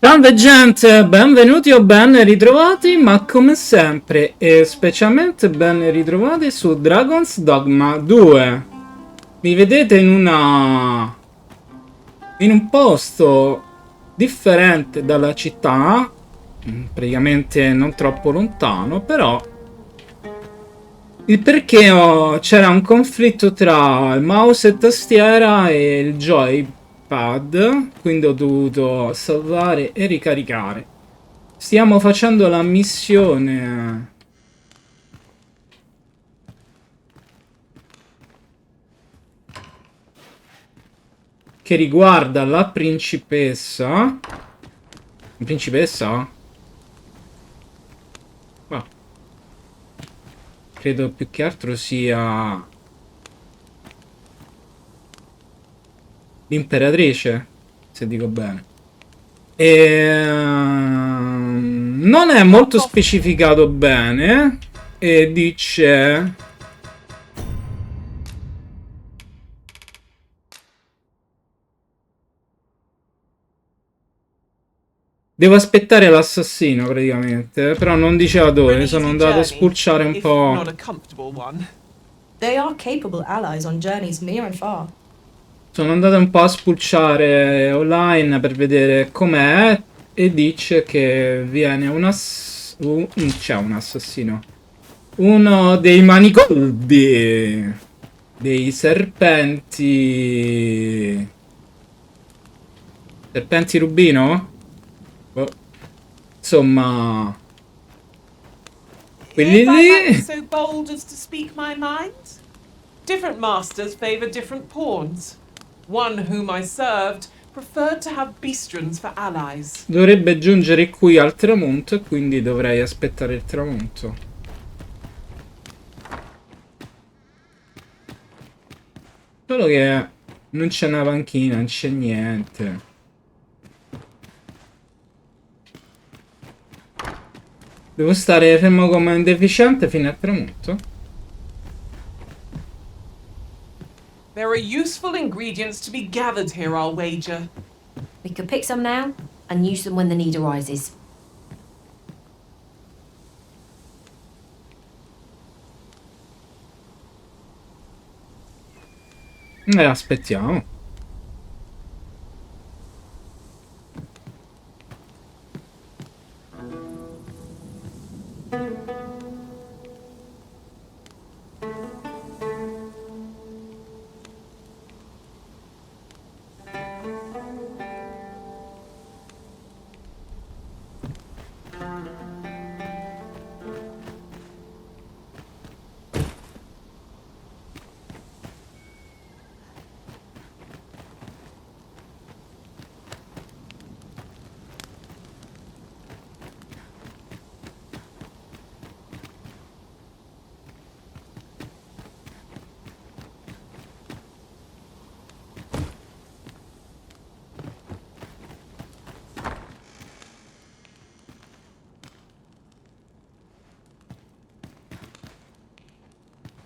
Salve gente, benvenuti o ben ritrovati, ma come sempre e specialmente ben ritrovati su Dragon's Dogma 2. Mi vedete in un posto differente dalla città, praticamente non troppo lontano, però il perché c'era un conflitto tra il mouse e tastiera e il joypad, quindi ho dovuto salvare e ricaricare. Stiamo facendo la missione che riguarda la principessa. Principessa? Ah, credo più che altro sia l'imperatrice, se dico bene. Non è molto specificato bene e dice devo aspettare l'assassino praticamente, però non diceva dove, sono andato a spulciare un po'. They are capable allies on journeys near and far. Sono andato un po' a spulciare online per vedere com'è e dice che viene c'è un assassino. Uno dei manicoldi dei serpenti. Serpenti rubino? Boh. Insomma, quelli lì. So bold as to speak my mind? Different masters favor different pawns. One whom I served preferred to have beastrons for allies. Dovrebbe giungere qui al tramonto e quindi dovrei aspettare il tramonto. Solo che non c'è una panchina, non c'è niente. Devo stare fermo come un deficiente fino al tramonto. There are useful ingredients to be gathered here, I'll wager. We could pick some now and use them when the need arises. Aspettiamo.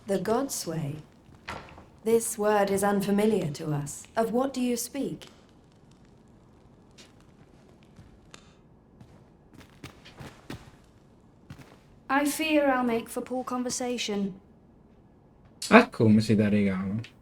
The God's way. This word is unfamiliar to us. Of what do you speak? I fear I'll make for poor conversation. Ah, come si dà regalo.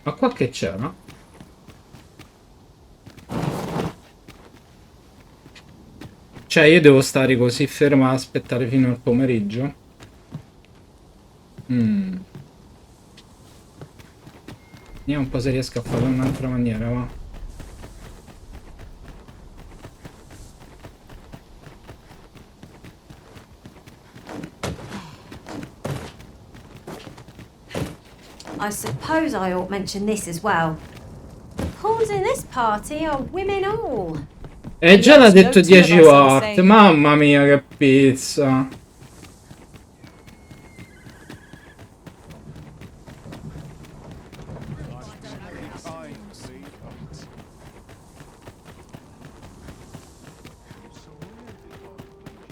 Ma qua che c'era? Cioè io devo stare così fermo a aspettare fino al pomeriggio? Vediamo un po' se riesco a farlo in un'altra maniera, va. I suppose I ought mention this as well. The pawns in this party are women all. Già l'ha detto 10 volte, mamma mia che pizza.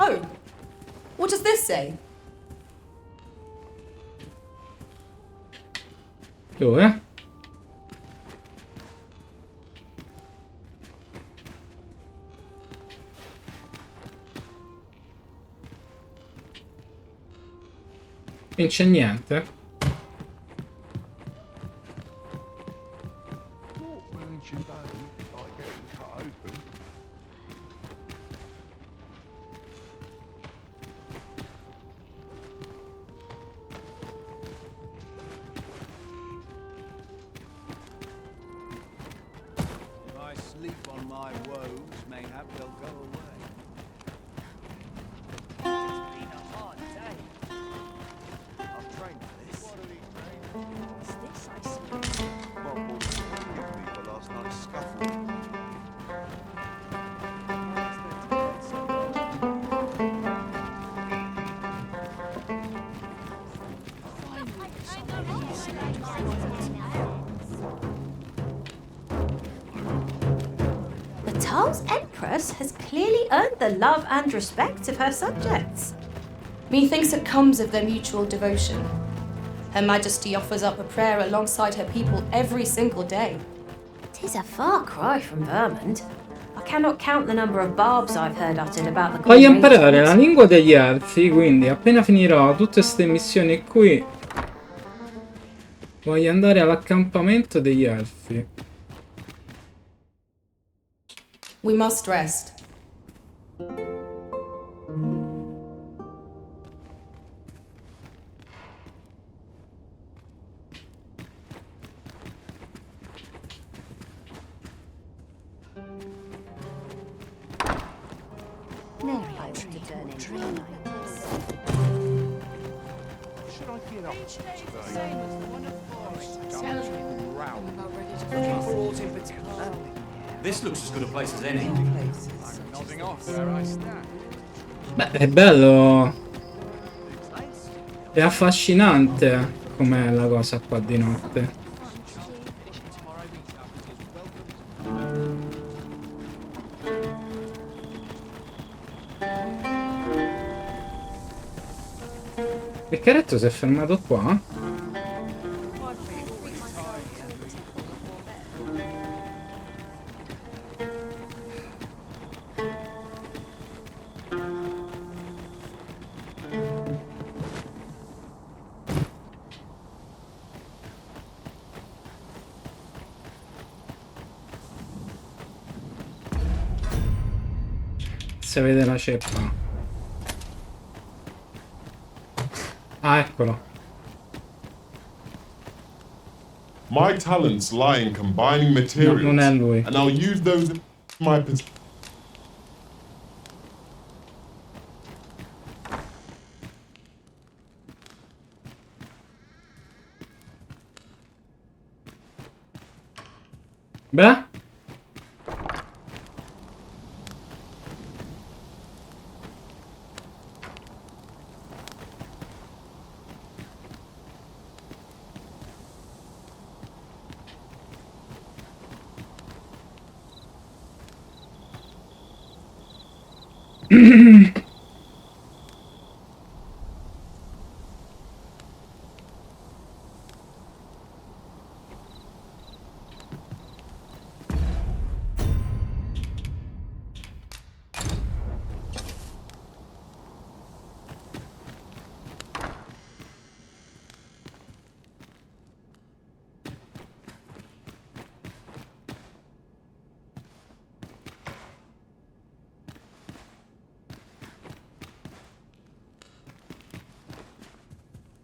Oh, what does this say? Dove? Non c'è niente. I sleep on my woes, mayhap they'll go away. It's been a hard day. I've trained for this. What are these trained? Is this, I suppose? My boss forgive me for last night's scuffle. The Tarl's Empress has clearly earned the love and respect of her subjects. Methinks it comes of their mutual devotion. Her Majesty offers up a prayer alongside her people every single day. 'Tis a far cry from Vermont. I cannot count the number of barbs I've heard uttered about the Voglio golden imparare la race. lingua degli elfi, quindi appena finirò tutte queste missioni qui voglio andare all'accampamento degli elfi. We must rest. This looks as good a place as any. Nodding off, there I stand. Beh, è bello. È affascinante com'è la cosa qua di notte. Il carretto si è fermato qua? Si vede la ceppa. Ah, eccolo. My talents lie in combining materials, non è lui. and I'll use those in my possession. Beh?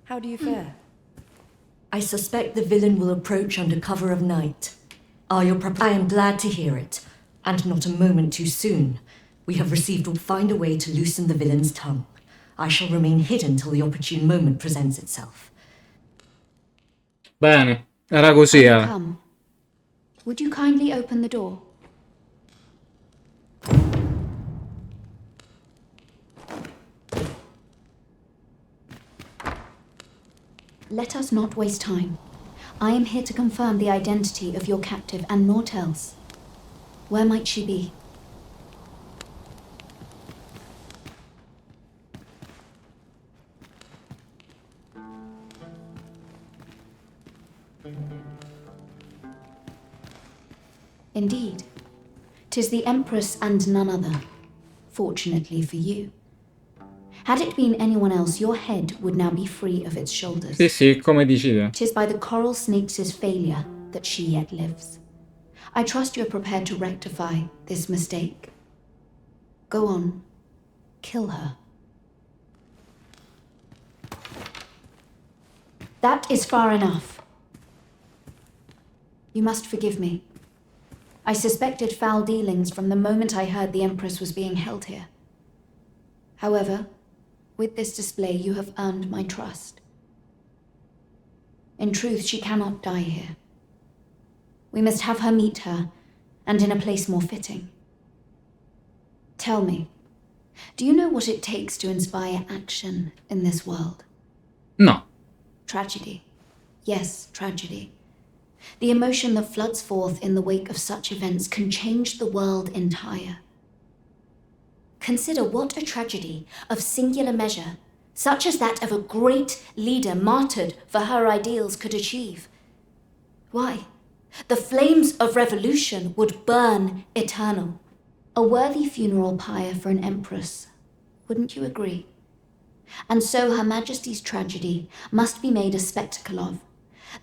How do you fare? I suspect the villain will approach under cover of night. Are you prepared? I am glad to hear it, and not a moment too soon. We have received or find a way to loosen the villain's tongue. I shall remain hidden till the opportune moment presents itself. Bene, era così, Come. Would you kindly open the door? Let us not waste time. I am here to confirm the identity of your captive and naught else. Where might she be? Indeed. 'Tis the Empress and none other, fortunately for you. Had it been anyone else, your head would now be free of its shoulders. Sì, sì, come dici te. 'Tis by the coral snake's failure that she yet lives. I trust you are prepared to rectify this mistake. Go on. Kill her. That is far enough. You must forgive me. I suspected foul dealings from the moment I heard the Empress was being held here. However, with this display you have earned my trust. In truth, she cannot die here. We must have her meet her, and in a place more fitting. Tell me, do you know what it takes to inspire action in this world? No. Tragedy. Yes, tragedy. The emotion that floods forth in the wake of such events can change the world entire. Consider what a tragedy of singular measure, such as that of a great leader martyred for her ideals, could achieve. Why, the flames of revolution would burn eternal. A worthy funeral pyre for an empress, wouldn't you agree? And so Her Majesty's tragedy must be made a spectacle of,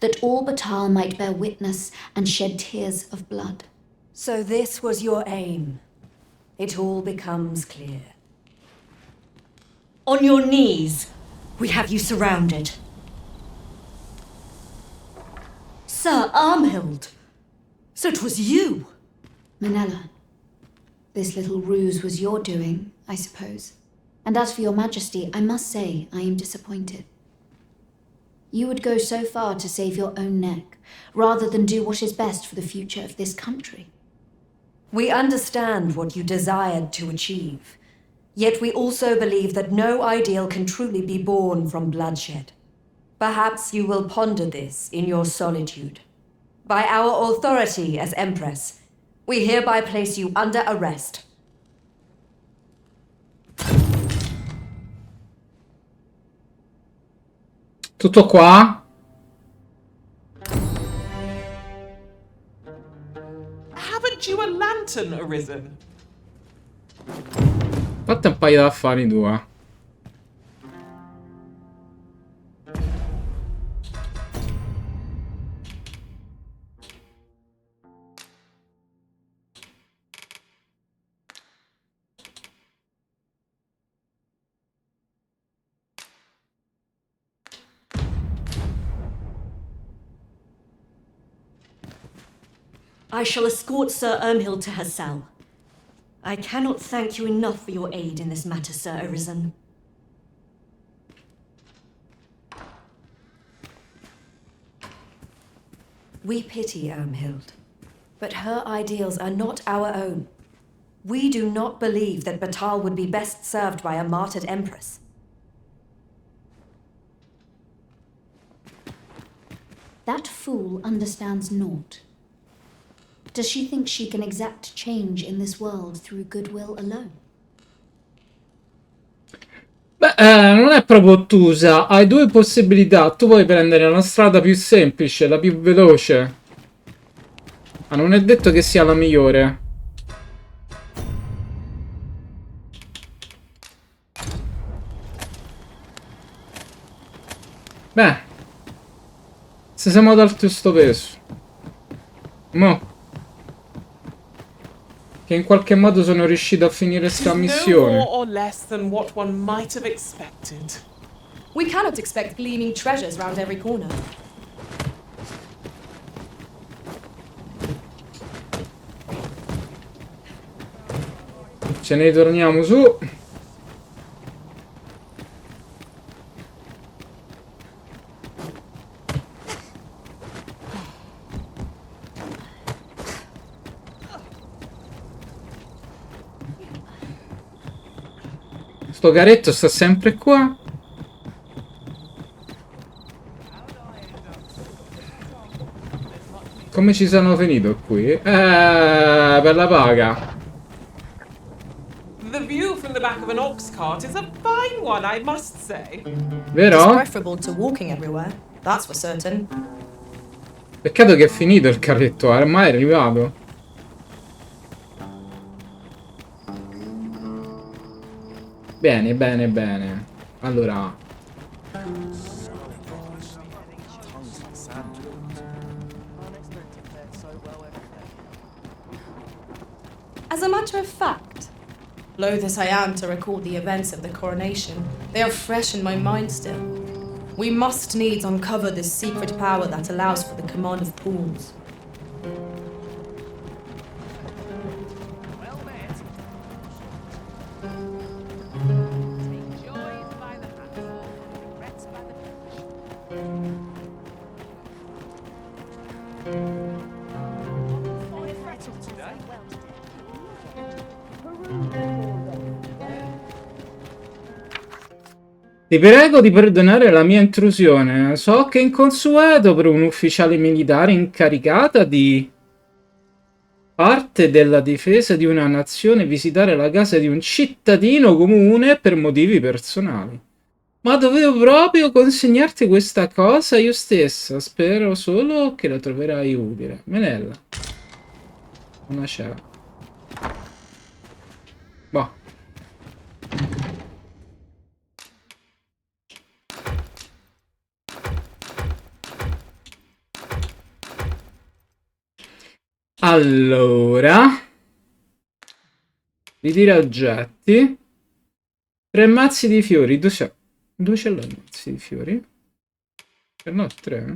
that all Batal might bear witness and shed tears of blood. So this was your aim. It all becomes clear. On your knees, we have you surrounded. Sir Armhild! So it was you! Manella, this little ruse was your doing, I suppose. And as for your Majesty, I must say I am disappointed. You would go so far to save your own neck, rather than do what is best for the future of this country. We understand what you desired to achieve, yet we also believe that no ideal can truly be born from bloodshed. Perhaps you will ponder this in your solitude. By our authority as Empress, we hereby place you under arrest. Tutto qua? Haven't you a lantern arisen? Fate un paio d'affari tua. I shall escort Sir Ermhild to her cell. I cannot thank you enough for your aid in this matter, Sir Arisen. We pity Ermhild, but her ideals are not our own. We do not believe that Batal would be best served by a martyred empress. That fool understands naught. Does she think she can exact change in this world through goodwill alone? Beh, non è proprio ottusa. Hai due possibilità. Tu puoi prendere la strada più semplice, la più veloce. Ma non è detto che sia la migliore. Beh, se siamo ad alto sto peso. Mo. Che in qualche modo sono riuscito a finire sta No missione. more or less than what one might have expected. We cannot expect gleaming treasures round every corner. Ce ne ritorniamo su. Sto caretto sta sempre qua. Come ci sono finito qui? Per la paga. The view from the back of an ox cart is a fine one, I must say. Vero? It's preferable to walking everywhere, that's for certain. Peccato che è finito il carretto, ormai è arrivato. Bene, bene, bene. Allora, As a matter of fact, loath as I am to recall the events of the coronation, they are fresh in my mind still. We must needs uncover this secret power that allows for the command of pawns. Well met. Take joys by the handful, regrets by the bunch. Fine frettle today. ti prego di perdonare la mia intrusione. So che è inconsueto per un ufficiale militare incaricata di parte della difesa di una nazione visitare la casa di un cittadino comune per motivi personali. Ma dovevo proprio consegnarti questa cosa io stessa. Spero solo che la troverai utile. Menella. Una cera. Boh. Allora, ritira oggetti. 3 mazzi di fiori. Dove ce l'ho i mazzi di fiori? No, 3.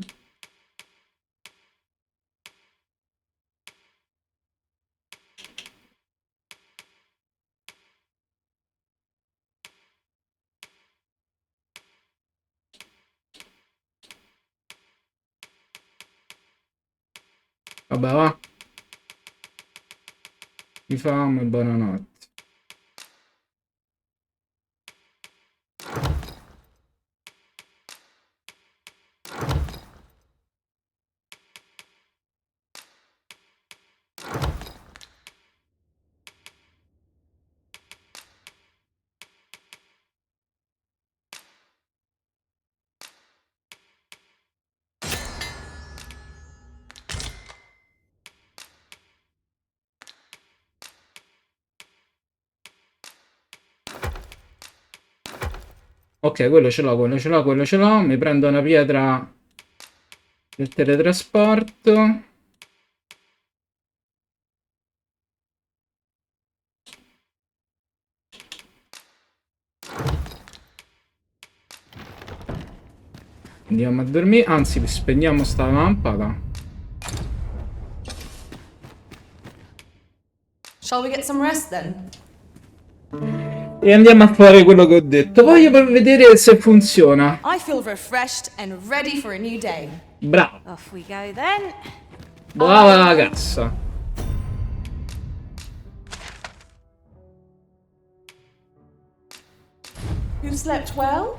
Vabbè, va. Mi famo e buonanotte. Ok, quello ce l'ho, quello ce l'ho, quello ce l'ho. Mi prendo una pietra del teletrasporto. Andiamo a dormire, anzi spegniamo sta lampada. Shall we get some rest then? E andiamo a fare quello che ho detto. Voglio per vedere se funziona. I feel refreshed and ready for a new day. Bravo. Off we go then. Brava ragazza. You slept well?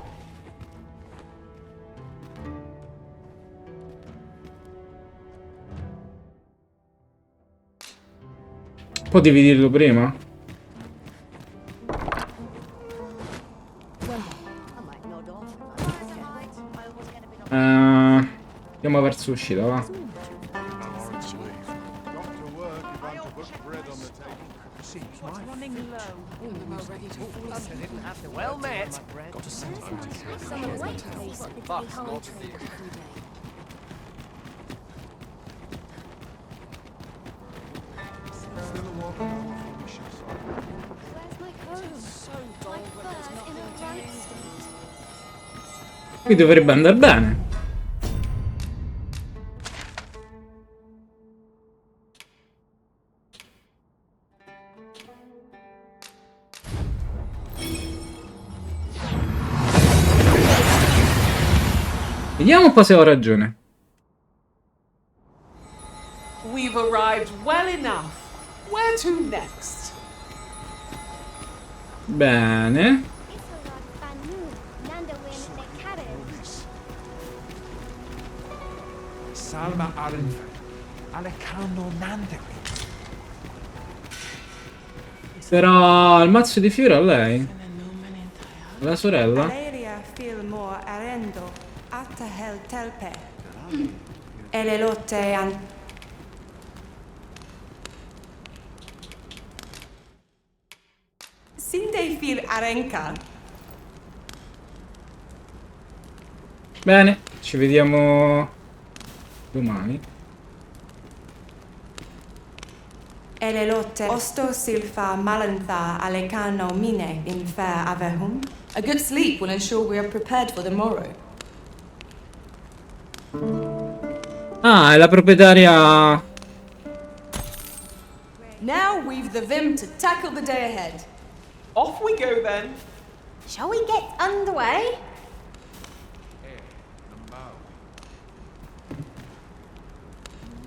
Potevi dirlo prima? Andiamo verso l'uscita, va. Well met. Qui dovrebbe andare bene. Vediamo un po' se ho ragione. We've arrived well enough. Where to next? Bene. Salma Arenfe. Alecano Nandewi. Però il mazzo di fiori a lei? La sorella? Valeria Fillmore Arendo, Attahel Telpe. E le lotte Sintei fil arenka. Bene, ci vediamo domani. Elelotte osto silfa malantha alekano mine in fair avehum. A good sleep will ensure we are prepared for the morrow. Ah, è la proprietaria. Now we've the vim to tackle the day ahead. Off we go then. Shall we get underway?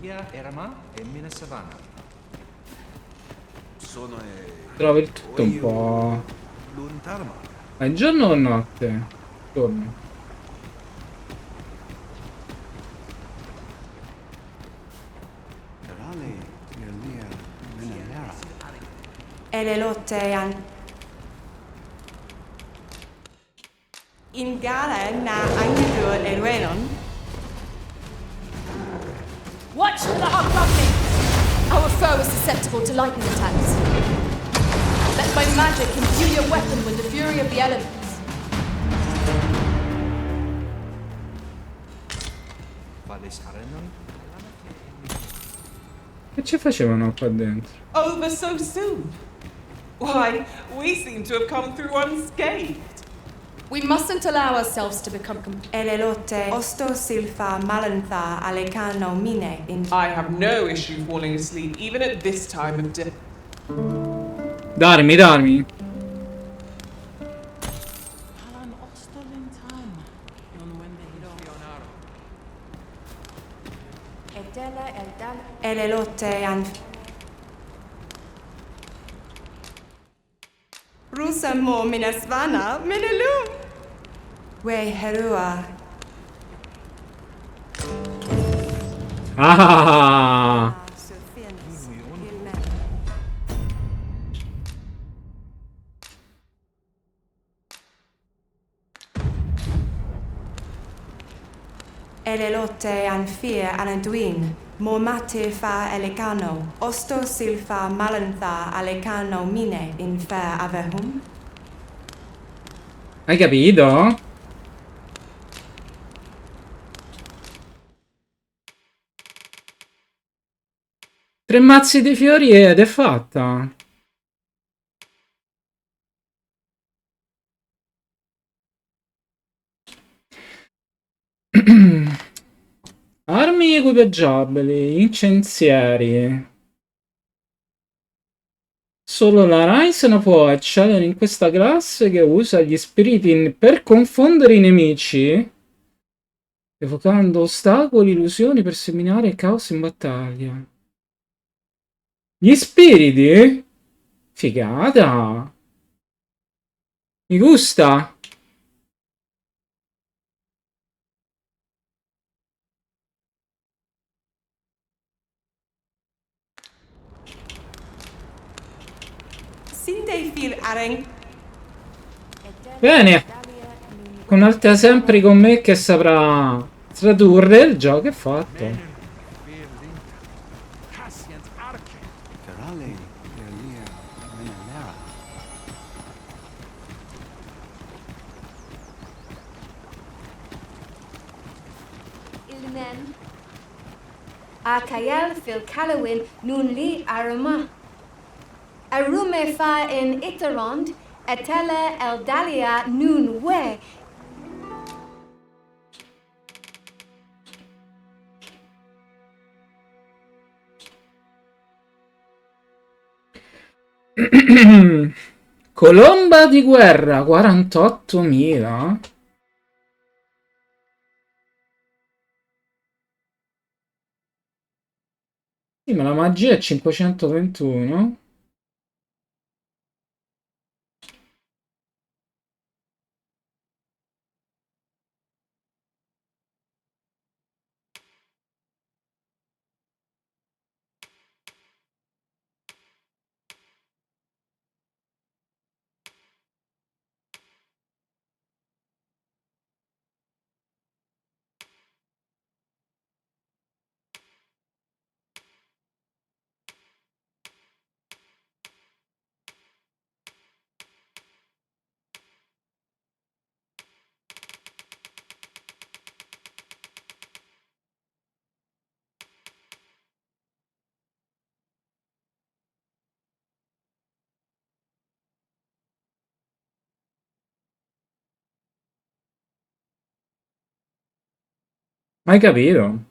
Via Erama e Mina Savana. Sono Trovi il tutto un po'. lontano. Ma è giorno o notte? Giorno. Elelotte an in gara na angidur eruenon. Watch for the unbuckling! Our foe is susceptible to lightning attacks. Let my magic imbue your weapon with the fury of the elements. Vales Arenon. Che ci facevano qua dentro? Over so soon. Why, we seem to have come through unscathed. We mustn't allow ourselves to become Elelotte osto silfa malantha alekano mine in I have no issue falling asleep, even at this time of day. Darmi. Elelotte an Rusamo minasvana minelu. We herua. Ah! Elelotte an fir anadwin. Momate fa elecano. Osto silfa malantha alecano mine in fair avehum. Hai capito? Tre mazzi di fiori ed è fatta. Armi equipaggiabili, incensieri. Solo la Ryzen può eccellere in questa classe che usa gli spiriti per confondere i nemici, evocando ostacoli, illusioni per seminare caos in battaglia. Gli spiriti? Figata! Mi gusta! Sintei fil aren. Bene! Con Altea sempre con me che saprà tradurre il gioco è fatto. Ilmen. Akayel fil Calawin nun li arama. Arume fa in Itarond, etele eldalia nun we. Colomba di guerra 48.000. Sì, ma la magia è 521. Hai capito?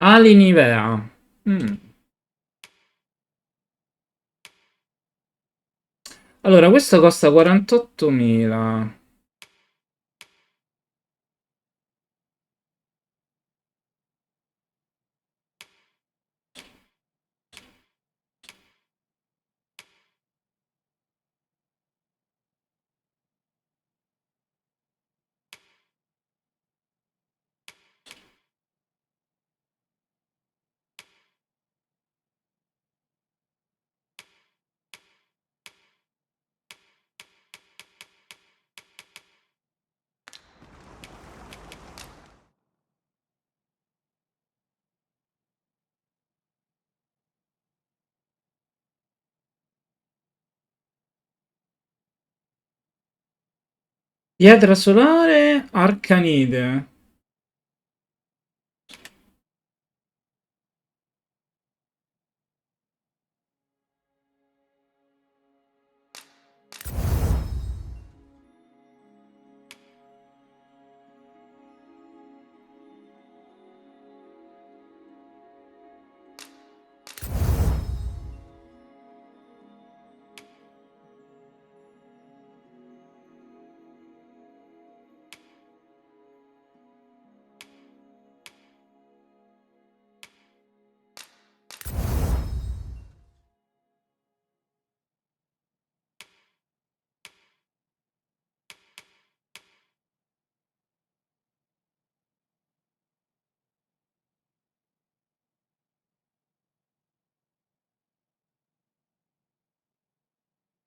Ali Nivea. Allora, questo costa 48.000. Pietra solare, arcanide.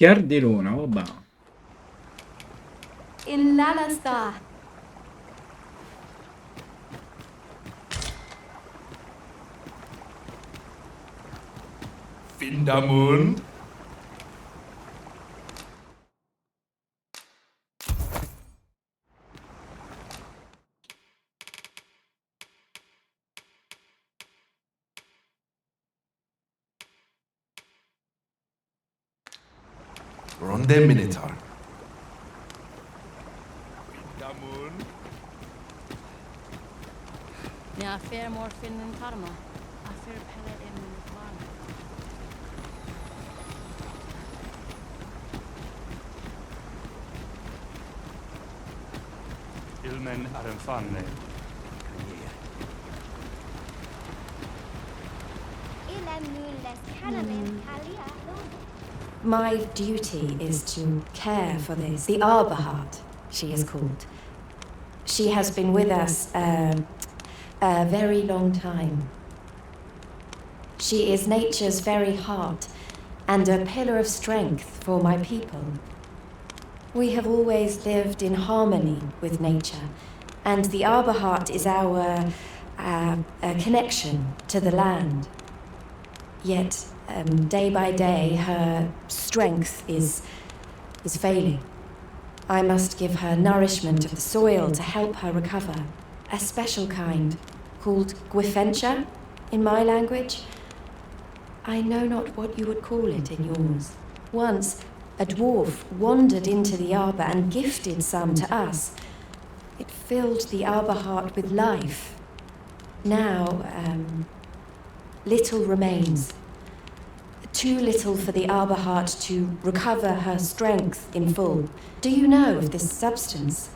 Chiar di luna, vabbè. In Alla sta. Findermund. Ronde Minotaur. Findermund. Ja, fer morfin en karma. Afer pelle in varme. Ilmen är en fanne. My duty is to care for this. The Arbor Heart, she is called. She has been with us a very long time. She is nature's very heart and a pillar of strength for my people. We have always lived in harmony with nature, and the Arbor Heart is our connection to the land. Yet, day by day, her strength is failing. I must give her nourishment of the soil to help her recover. A special kind, called Gwifencha in my language. I know not what you would call it in yours. Once, a dwarf wandered into the arbor and gifted some to us. It filled the Arbor Heart with life. Now, little remains. Too little for the Arbor Heart to recover her strength in full. Do you know of this substance?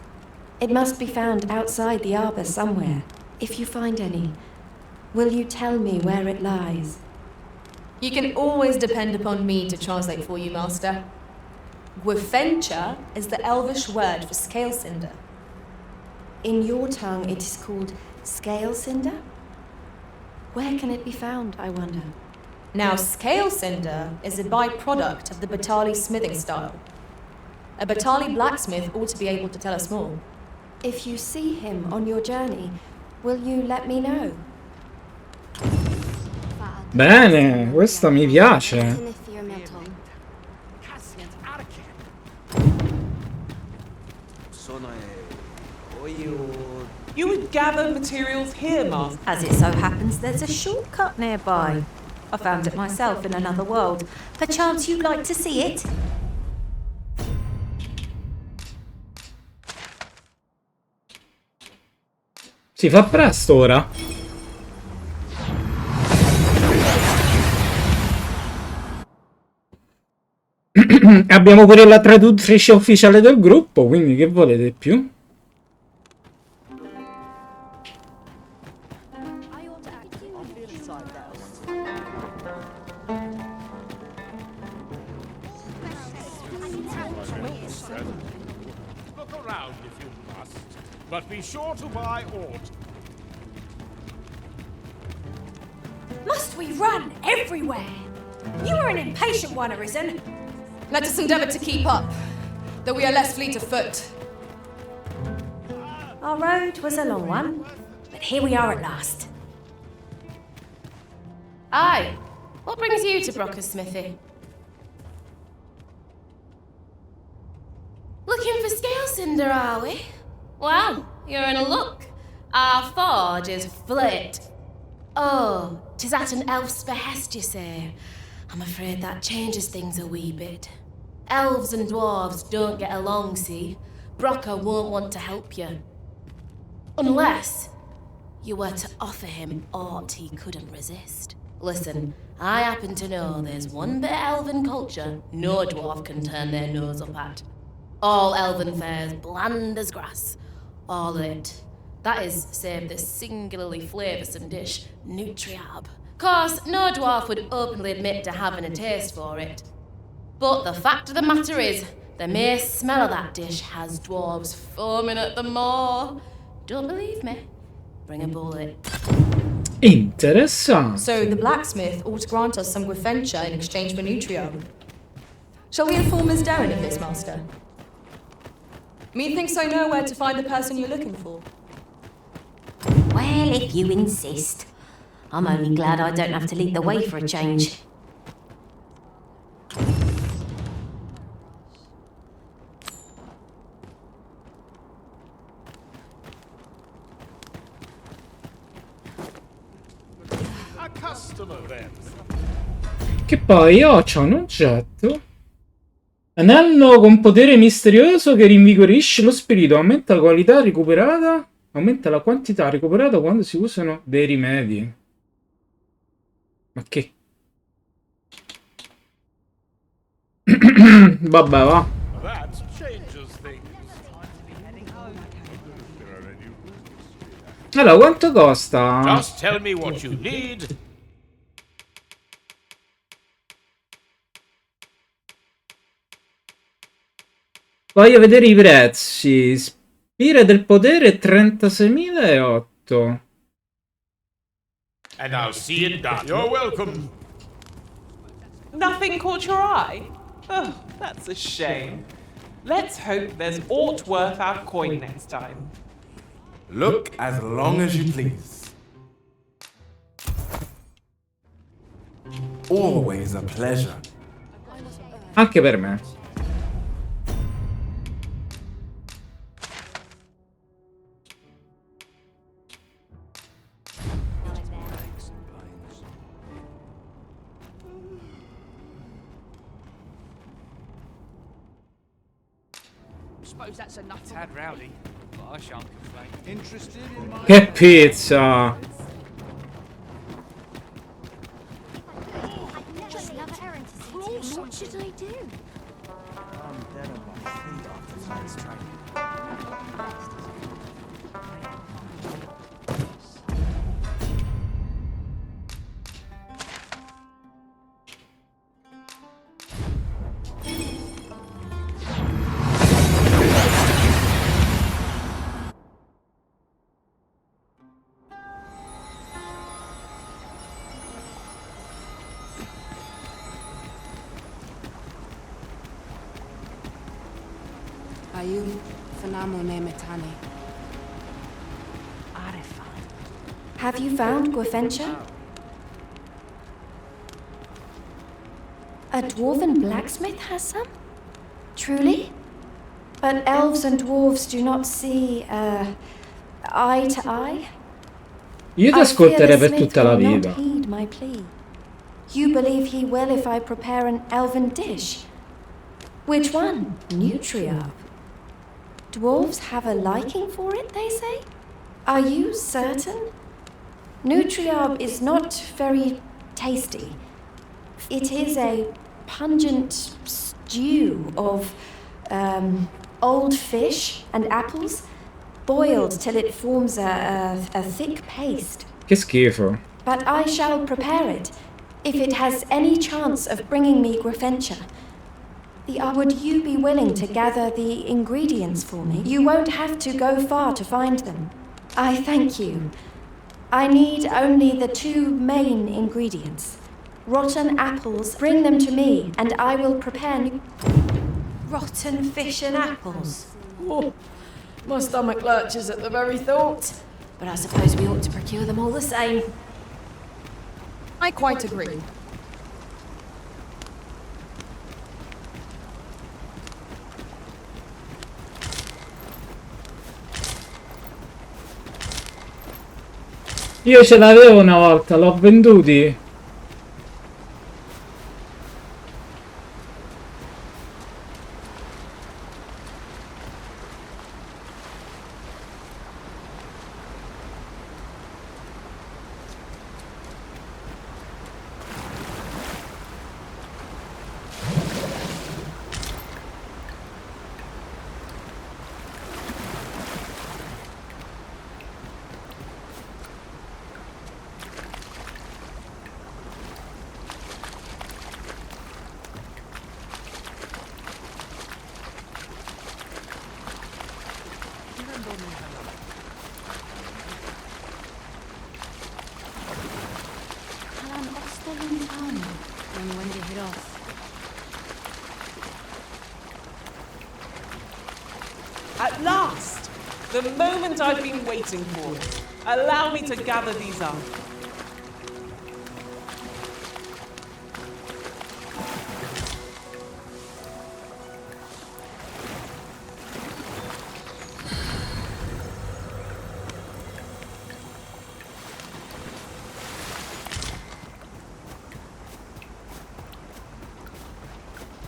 It must be found outside the arbor somewhere. If you find any, will you tell me where it lies? You can always depend upon me to translate for you, Master. Gwifencha is the Elvish word for scale cinder. In your tongue, it is called scale cinder? Where can it be found, I wonder? Now, scale cinder is a byproduct of the Batali smithing style. A Batali blacksmith ought to be able to tell us more. If you see him on your journey, will you let me know? Bene, questa mi piace. You would gather materials here, Master. As it so happens, there's a shortcut nearby. I found it myself in another world. Perchance you'd like to see it? Si fa presto ora. Abbiamo pure la traduttrice ufficiale del gruppo, quindi che volete più? Look around if you must, but be sure to buy aught. Must we run everywhere? You are an impatient one, Arisen. Let us endeavour to keep up, though we are less fleet of foot. Our road was a long one, but here we are at last. Aye. What brings you to Brocker's smithy? Looking for scale cinder, are we? Well, you're in a look. Our forge is flit. Oh, 'tis at an elf's behest, you say? I'm afraid that changes things a wee bit. Elves and dwarves don't get along, see? Brocker won't want to help you. Unless you were to offer him aught he couldn't resist. Listen, I happen to know there's one bit of elven culture no dwarf can turn their nose up at. All elven fare's bland as grass. All of it. That is, save this singularly flavoursome dish, Nutriab. Course, no dwarf would openly admit to having a taste for it. But the fact of the matter is, the mere smell of that dish has dwarves foaming at the maw. Don't believe me? Bring a bullet. Interessante. So the blacksmith ought to grant us some Gwefencha in exchange for Nutriab. Shall we inform Miss Darren of this, Master? Methinks I know where to find the person you're looking for. Well, if you insist. I'm only glad I don't have to lead the way for a change. A customer then. Che poi c'ho un oggetto. Anello con potere misterioso che rinvigorisce lo spirito, aumenta la qualità recuperata, aumenta la quantità recuperata quando si usano dei rimedi. Ma che? Vabbè, va. That changes things. Allora, quanto costa? Just tell me what you need. Voglio vedere i prezzi. Spire del potere 36.008. And I'll see it done. You're welcome. Nothing caught your eye? Oh, that's a shame. Let's hope there's aught worth our coin next time. Look as long as you please. Always a pleasure. Anche per me. Suppose that's enough. Tad rowdy, but I shan't complain. Interested in my... Che pizza! Just another errand to see. What should I do? I'm dead on my feet after tonight's training. Have you found Gwefencha? A dwarven blacksmith has some? Truly? But elves and dwarves do not see, eye to eye. Io ti I fear ascolterei the per smith tutta la will not vita. heed my plea. You believe he will if I prepare an elven dish? Which one? Nutriob. Dwarves have a liking for it, they say? Are you certain? Nutriob is not very tasty. It is a pungent stew of old fish and apples, boiled till it forms a thick paste. Che schifo. But I shall prepare it, if it has any chance of bringing me Grafentia. Would you be willing to gather the ingredients for me? You won't have to go far to find them. I thank you. I need only the 2 main ingredients. Rotten apples, bring them to me, and I will prepare Rotten fish and apples. Oh, my stomach lurches at the very thought. But I suppose we ought to procure them all the same. I quite agree. Io ce l'avevo una volta, l'ho venduti. At last! The moment I've been waiting for. Allow me to gather these up.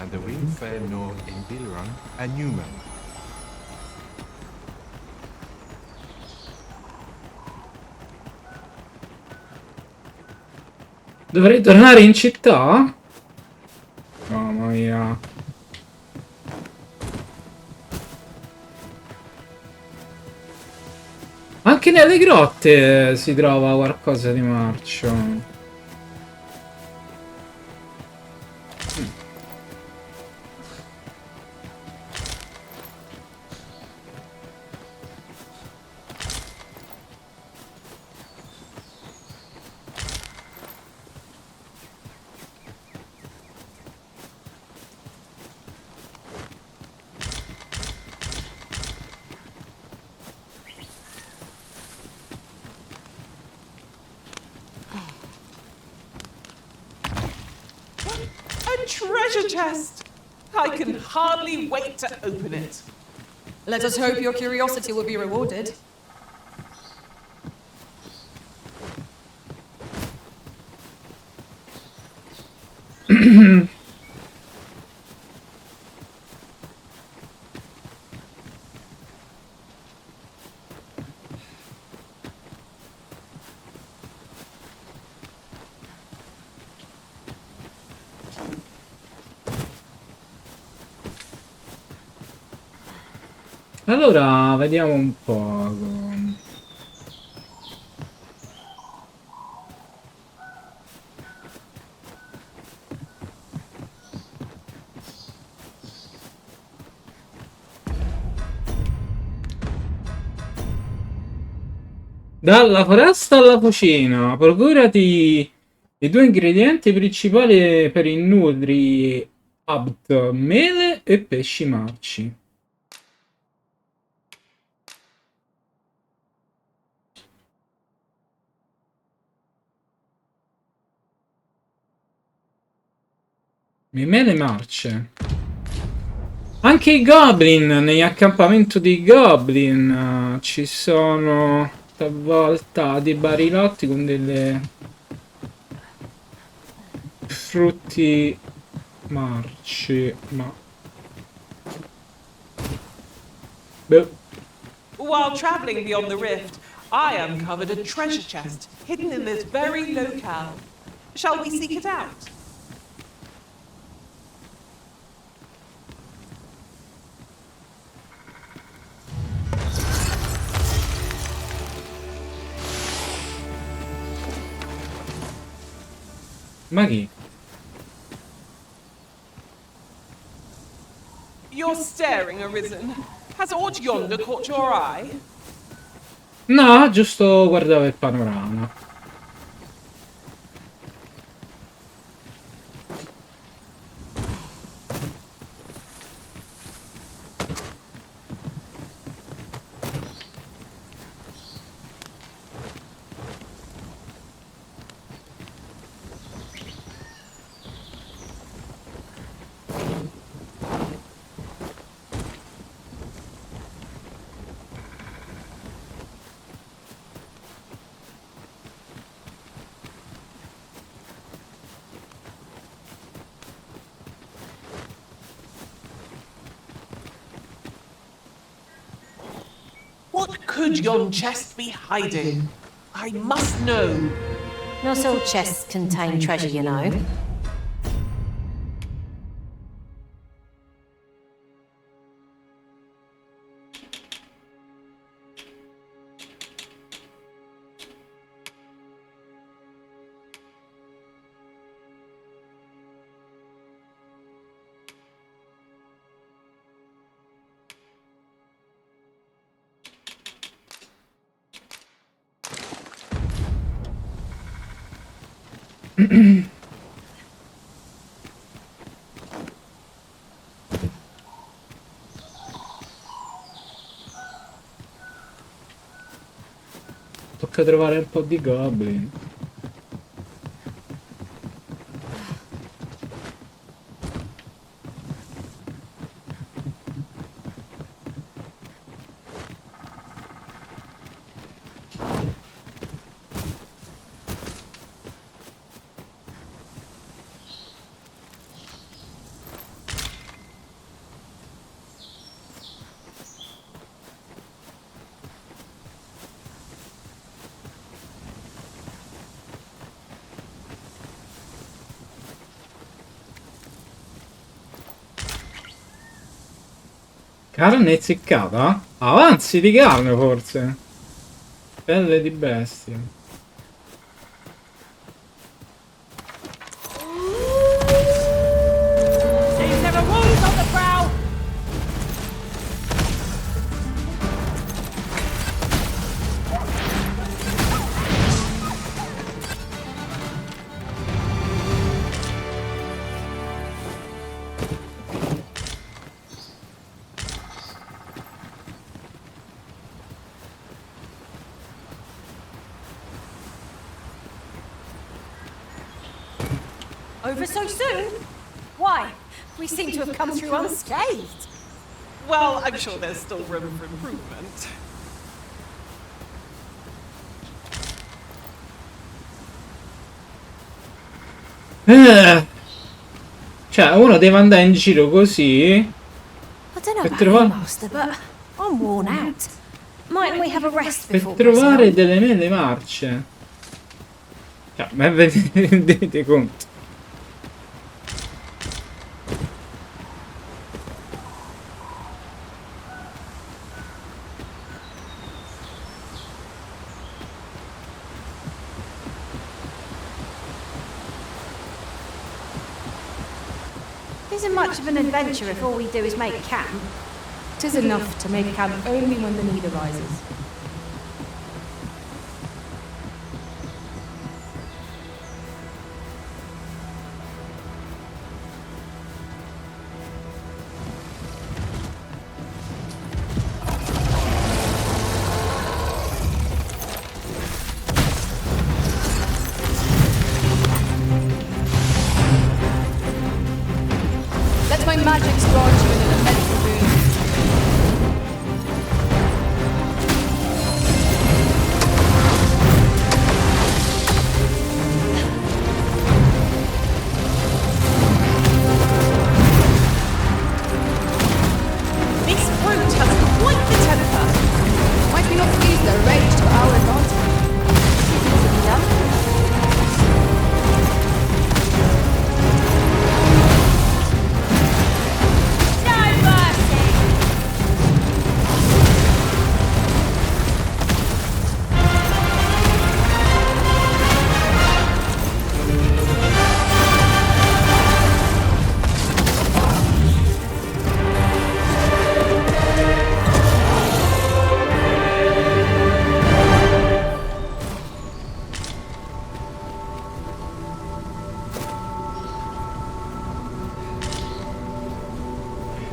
And the wind fair north in Bilran and Newman. Dovrei tornare in città? Mamma mia. Anche nelle grotte si trova qualcosa di marcio. Treasure chest! I can hardly wait to open it. Let us hope your curiosity will be rewarded. Allora, vediamo un po'. Dalla foresta alla cucina, procurati i 2 ingredienti principali per i nutri abt, mele e pesci marci. Mele marce. Anche i goblin, negli accampamenti dei goblin ci sono talvolta dei barilotti con delle frutti marci, ma boh. While traveling beyond the rift, I uncovered a treasure chest hidden in this very locale. Shall we seek it out? Ma chi? You're staring, Arisen. Has aught yonder caught your eye? No, giusto guardavo il panorama. What could yon chest be hiding? I must know. Not all chests contain treasure, you know. Tocca trovare un po' di goblin. Carne essiccata? Avanzi di carne forse. Pelle di bestia. Seems there are wolves on the prowl. Over so soon? Why? We seem to have come through unscathed. Well, I'm sure there's still room for improvement. Cioè, uno deve andare in giro così I don't know per about you, trovare, Master, but I'm worn out. Mightn't we have a rest per before trovare delle mele marce. Cioè, ma vi rendete conto? Isn't much of an adventure if all we do is make camp. 'Tis enough to make camp only when the need arises. Let my magic grant you an immense arranged for our advantage. Easy to be done. No mercy!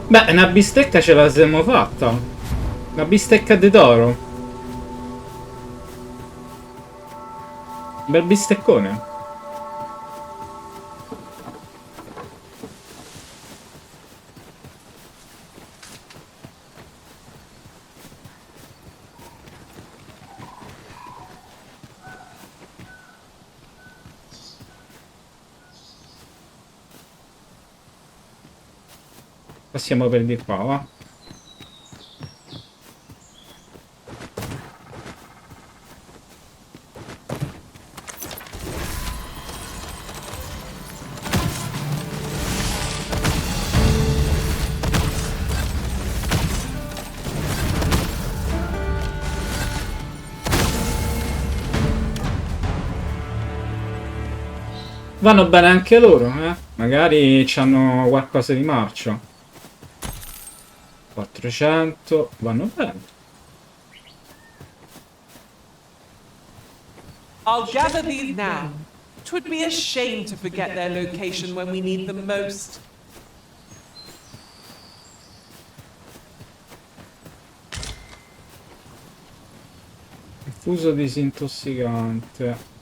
Beh, una bistecca ce la siamo fatta. Una bistecca di toro. Un bel bisteccone. Passiamo per di qua, va. Vanno bene anche loro, eh? Magari hanno qualcosa di marcio. 400, vanno bene. I'll gather these now. 'Twould be a shame to forget their location when we need them most. Infuso disintossicante.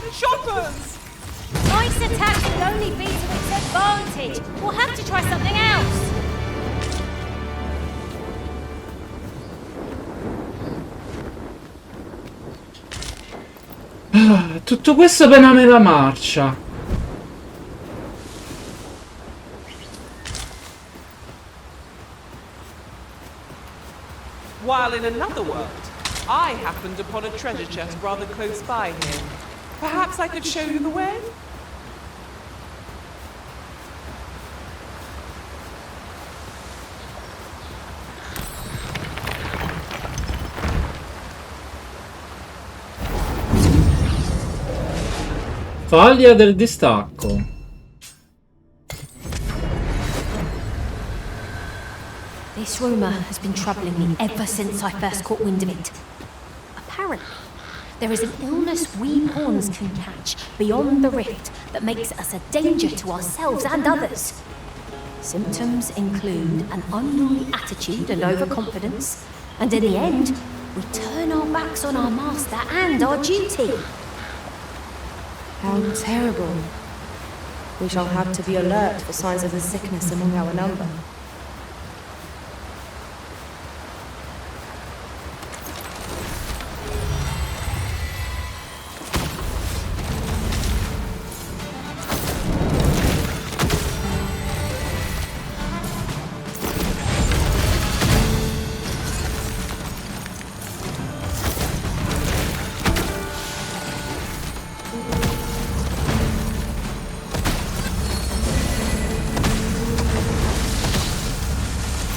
Shoppers! Ice attacks will only be to its advantage. We'll have to try something else. Tutto questo per una mela marcia. While in another world, I happened upon a treasure chest rather close by here. Perhaps I could show you the way? Faglia del distacco. This rumour has been troubling me ever since I first caught wind of it. Apparently, there is an illness we pawns can catch beyond the rift that makes us a danger to ourselves and others. Symptoms include an unruly attitude and overconfidence, and in the end, we turn our backs on our master and our duty. How terrible. We shall have to be alert for signs of the sickness among our number.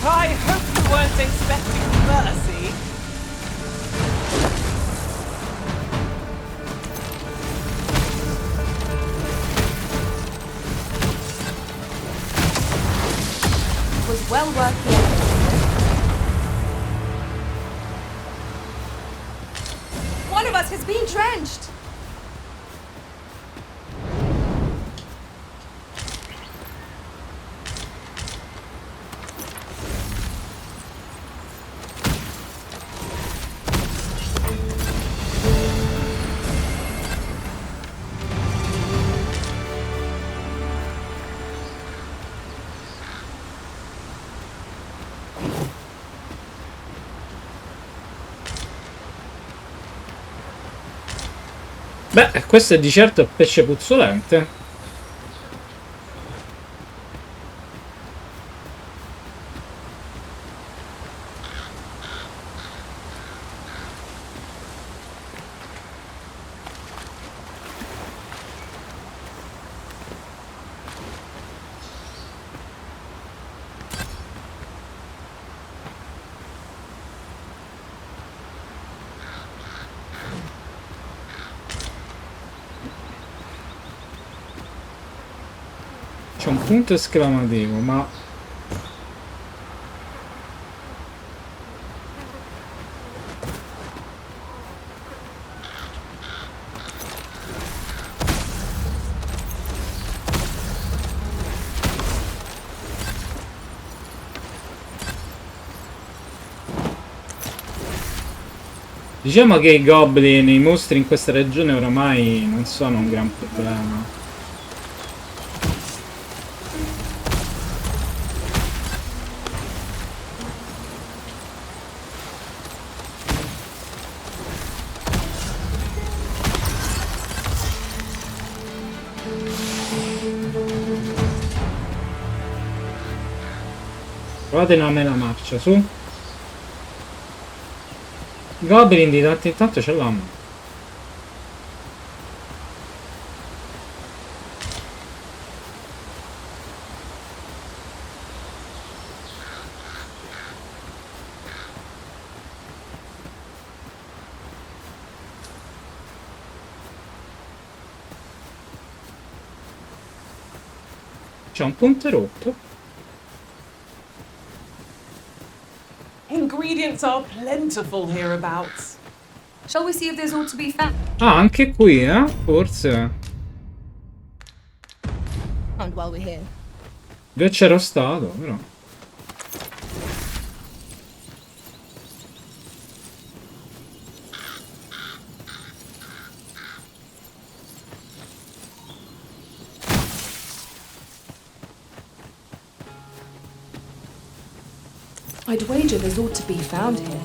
I hope you weren't expecting mercy. It was well worth the effort. One of us has been drenched. Beh, questo è di certo pesce puzzolente. C'è un punto esclamativo, ma... Diciamo che i goblin, i mostri in questa regione oramai non sono un gran problema. Provate una mela marcia, su. Goblin di tanto in tanto ce l'hanno. C'è un ponte rotto. Ingredients are plentiful hereabouts. Shall we see if there's all to be found? Ah, anche qui, forse. And while we're here. Dove c'ero stato, però. I'd wager there's ought to be found here.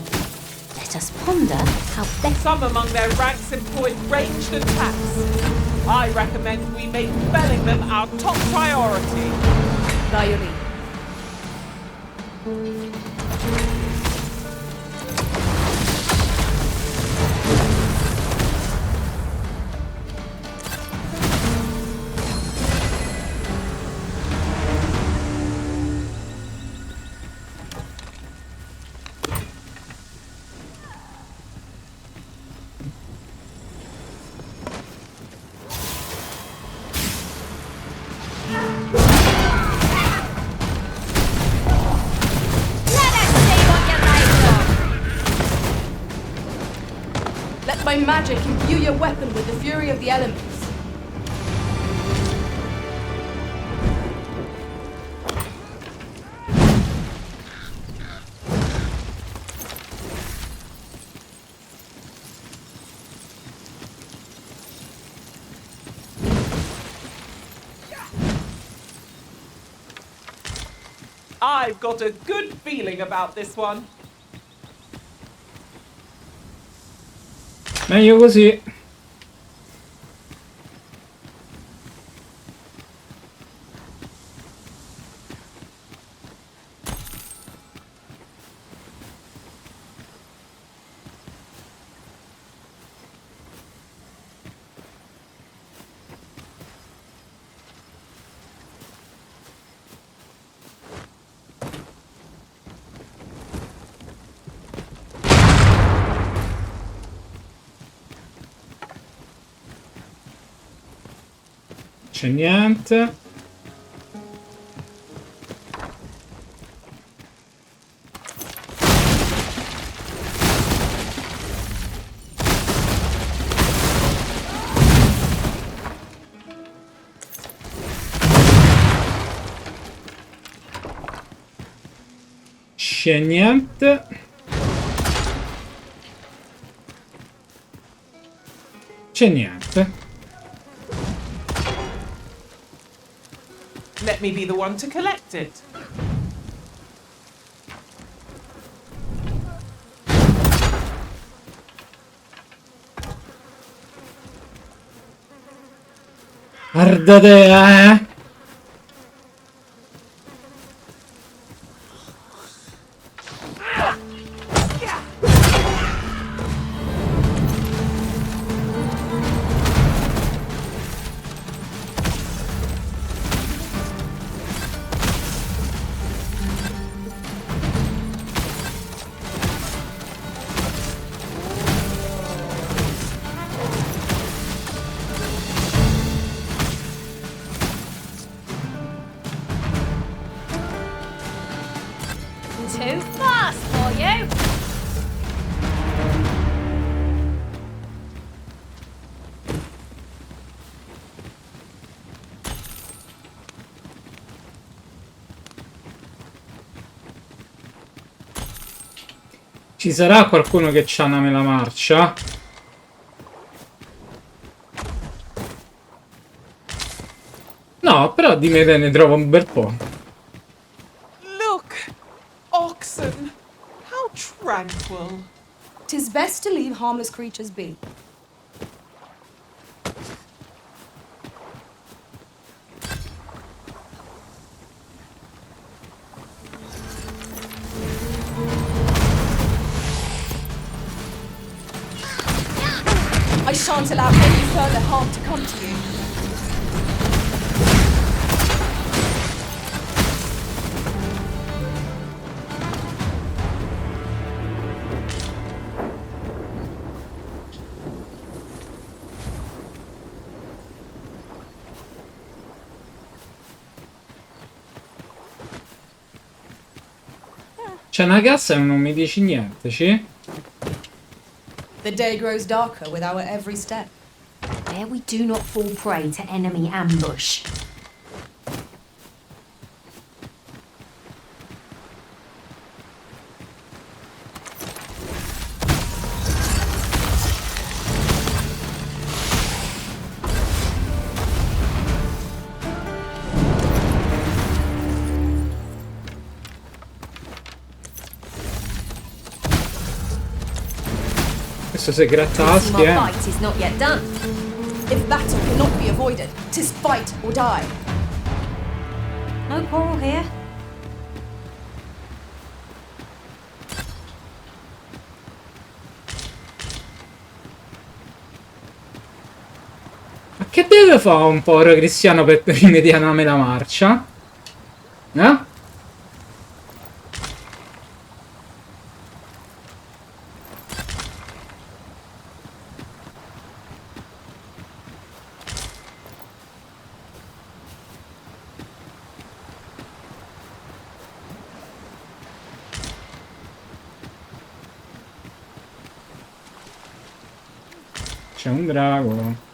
Let us ponder how best... Some among their ranks employed ranged attacks. I recommend we make felling them our top priority. Diary. My magic imbue your weapon with the fury of the elements. I've got a good feeling about this one. Meglio così. C'è niente. C'è niente. C'è niente. Let me be the one to collect it. Guardate, eh! Too fast for you. Ci sarà qualcuno che c'ha una mela marcia? No, però di me ne trovo un bel po'. Look, oxen. How tranquil. 'Tis best to leave harmless creatures be. I shan't allow any further harm to come to you. C'è una cassa e non mi dici niente, sì? The day grows darker with our every step. There we do not fall prey to enemy ambush. Questo si grattaschi, My fight is not yet done. If battle cannot be avoided, 'tis fight or die. No quarrel here. Ma che deve fare un povero cristiano per rimediare una mela marcia? Eh? C'è un drago.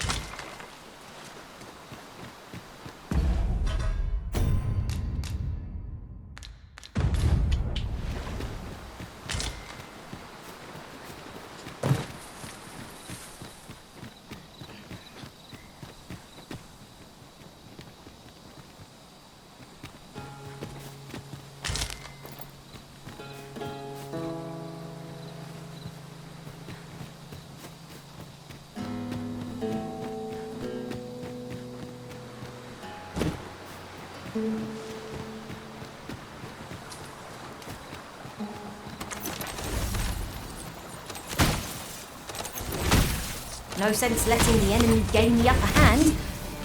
No sense letting the enemy gain the upper hand.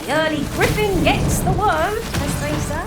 The early griffin gets the worm, as they say.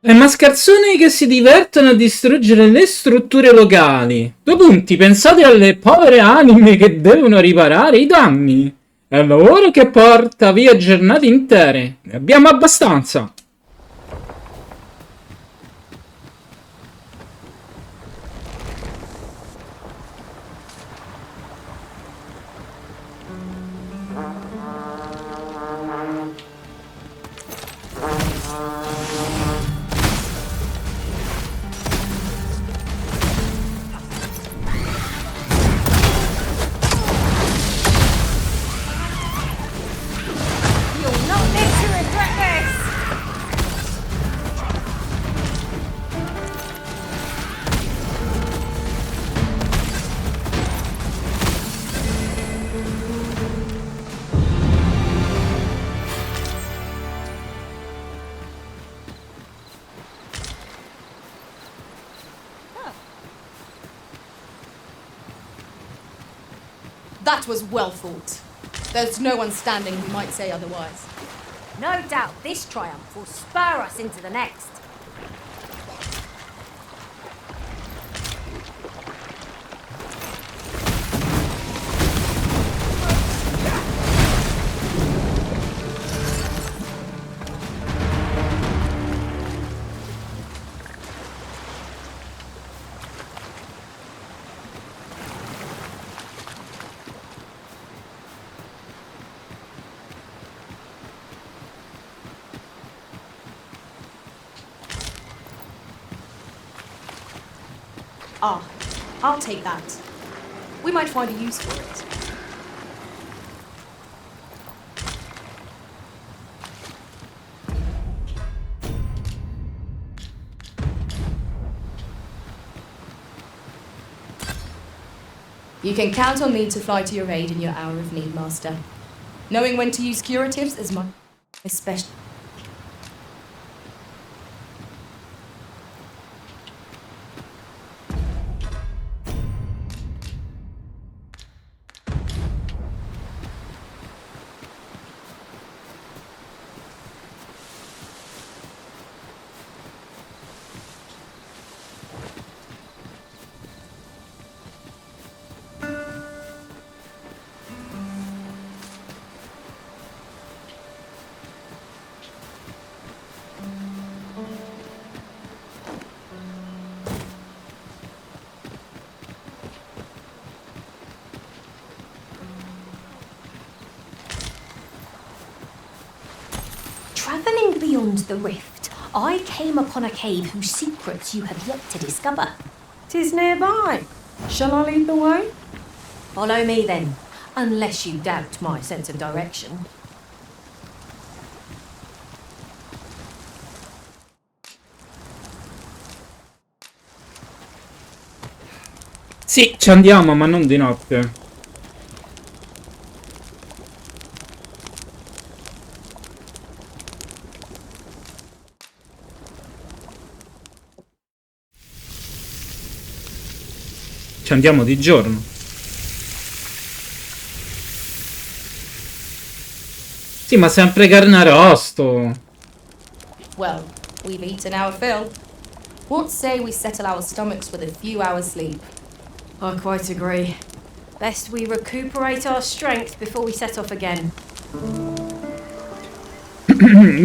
E mascarzoni che si divertono a distruggere le strutture locali. 2 punti. Pensate alle povere anime che devono riparare i danni. È un lavoro che porta via giornate intere. Ne abbiamo abbastanza. You'll not live to regret this! That was well fought. There's no one standing who might say otherwise. No doubt this triumph will spur us into the next. Ah, I'll take that. We might find a use for it. You can count on me to fly to your aid in your hour of need, Master. Knowing when to use curatives is my... especially... Travelling beyond the rift, I came upon a cave whose secrets you have yet to discover. 'Tis nearby. Shall I lead the way? Follow me then, unless you doubt my sense of direction. Sì, ci andiamo, ma non di notte. Ci andiamo di giorno. Sì, ma sempre carne arrosto. Well, we've eaten our fill. What say we settle our stomachs with a few hours sleep? I quite agree. Best we recuperate our strength before we set off again.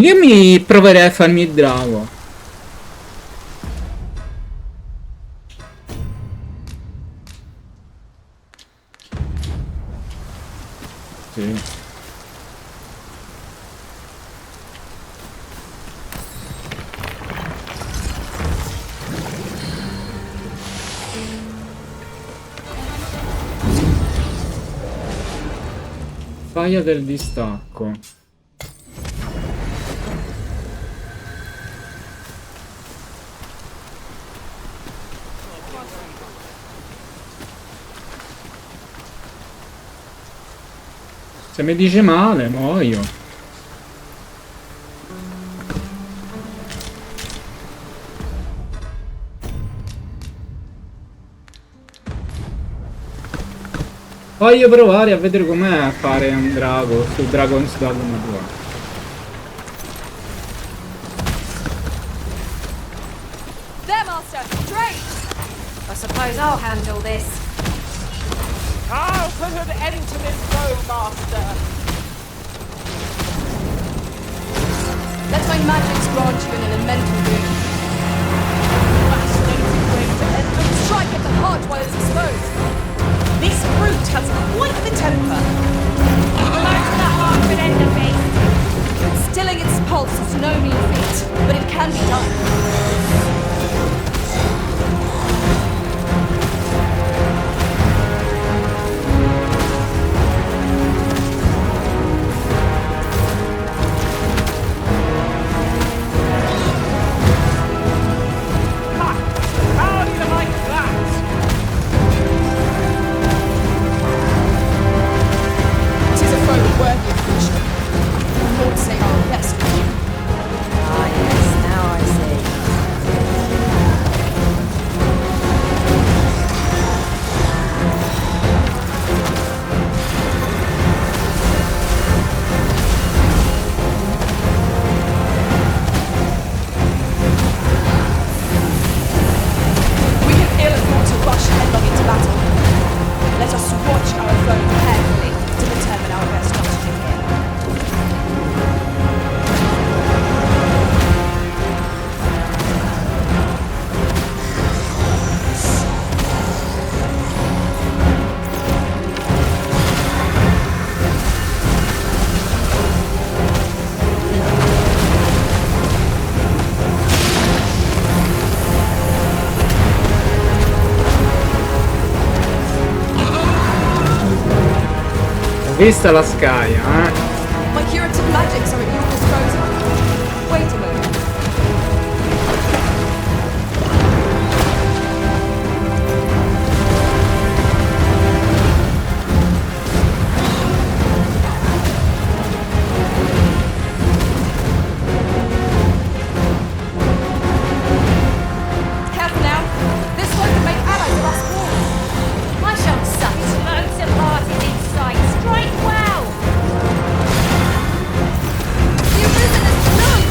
Io mi proverei a farmi il drago. Sì. Faia del distacco. Se mi dice male, muoio. Voglio provare a vedere com'è fare un drago su Dragon's Dogma 2. There, Master! Straight! I suppose I'll handle this. I'll put an end to this row, Master. Let my magics grant you an elemental boon. Fascinating way to end the Strike at the heart while it's exposed. This brute has quite the temper. Most the heart could end the beast. Stilling its pulse is no mean feat, but it can be done. How do you like that? Tis a foe worthy of friendship. Lord say our best for you. Ah, yes, now I see. We can ill afford to rush headlong into battle. Let us watch our foe carefully to determine our best strategy here. Vista la Sky, eh? My curative magics are at your disposal. Wait a moment. Careful now. This one can make allies of us all. I shall suck loads of parties in sight. Strike well! You listen as loot!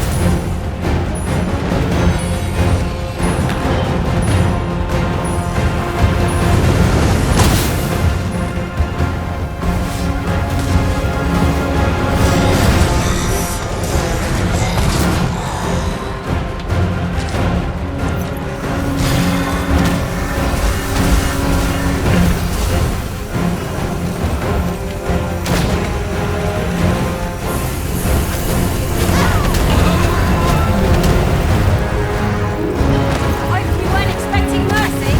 I hope you weren't expecting mercy.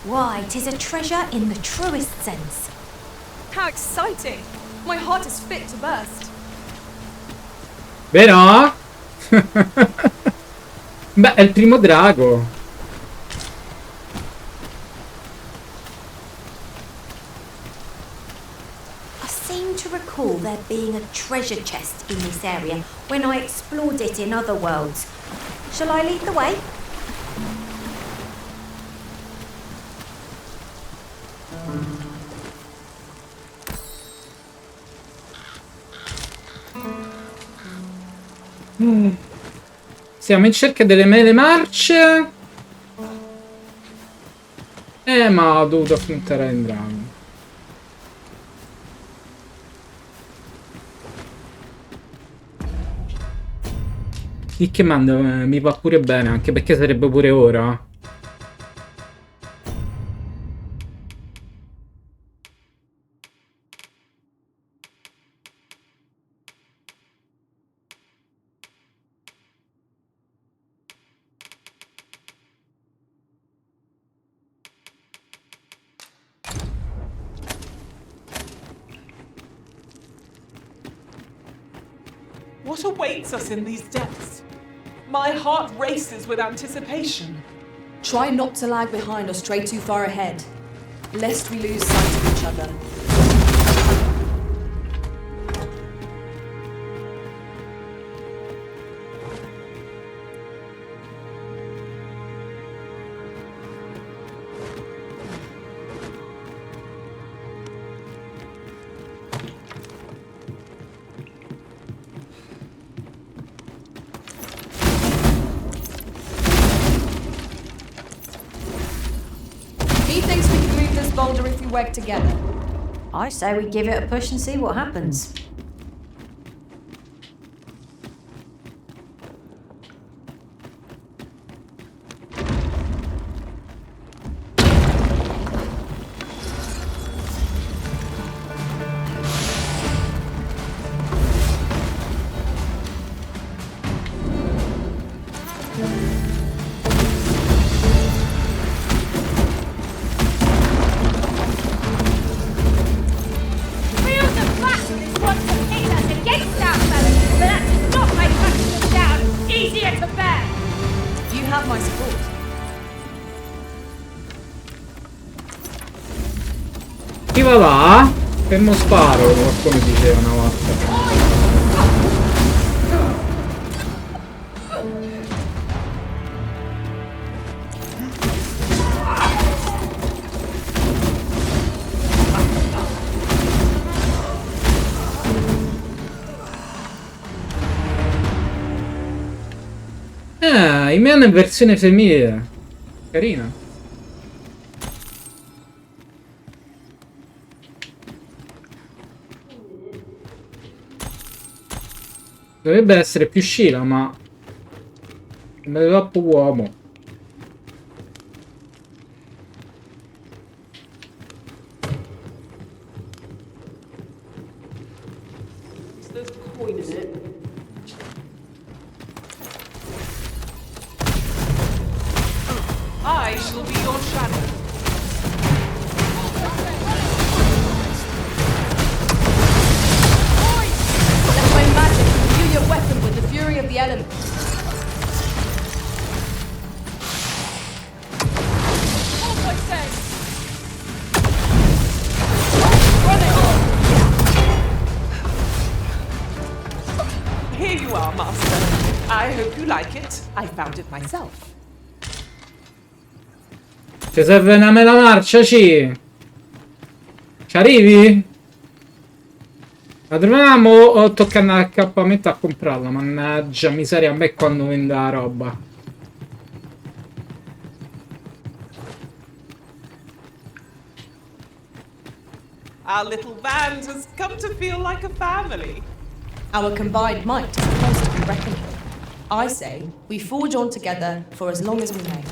Why, 'tis a treasure in the truest sense. How exciting! My heart is fit to burst. Vero? Beh, è il primo drago. recall there being a treasure chest in this area when I explored it in other worlds. Shall I lead the way? Siamo in cerca delle mele marce. Ma ho dovuto affrontare entrambi. Il che manda mi va pure bene, anche perché sarebbe pure ora. What awaits us in these depths? My heart races with anticipation. Try not to lag behind or stray too far ahead, lest we lose sight of each other. If we work together. I say we give it a push and see what happens. Chi va là? Fermo sparo, qualcuno diceva una volta. Missione in versione femminile. Carina. Dovrebbe essere più scila, ma è troppo uomo. I shall be your shadow. Let my magic imbue your weapon with the fury of the elements. Hold my sense. Run it! Here you are, Master. I hope you like it. I found it myself. Ti serve una mela marcia, ci arrivi? La troviamo o tocca andare al accappamento a comprarla? Mannaggia miseria, a me quando vende la roba. Our little band has come to feel like a family. Our combined might is supposed to be reckoned with. I say we forge on together for as long as we may.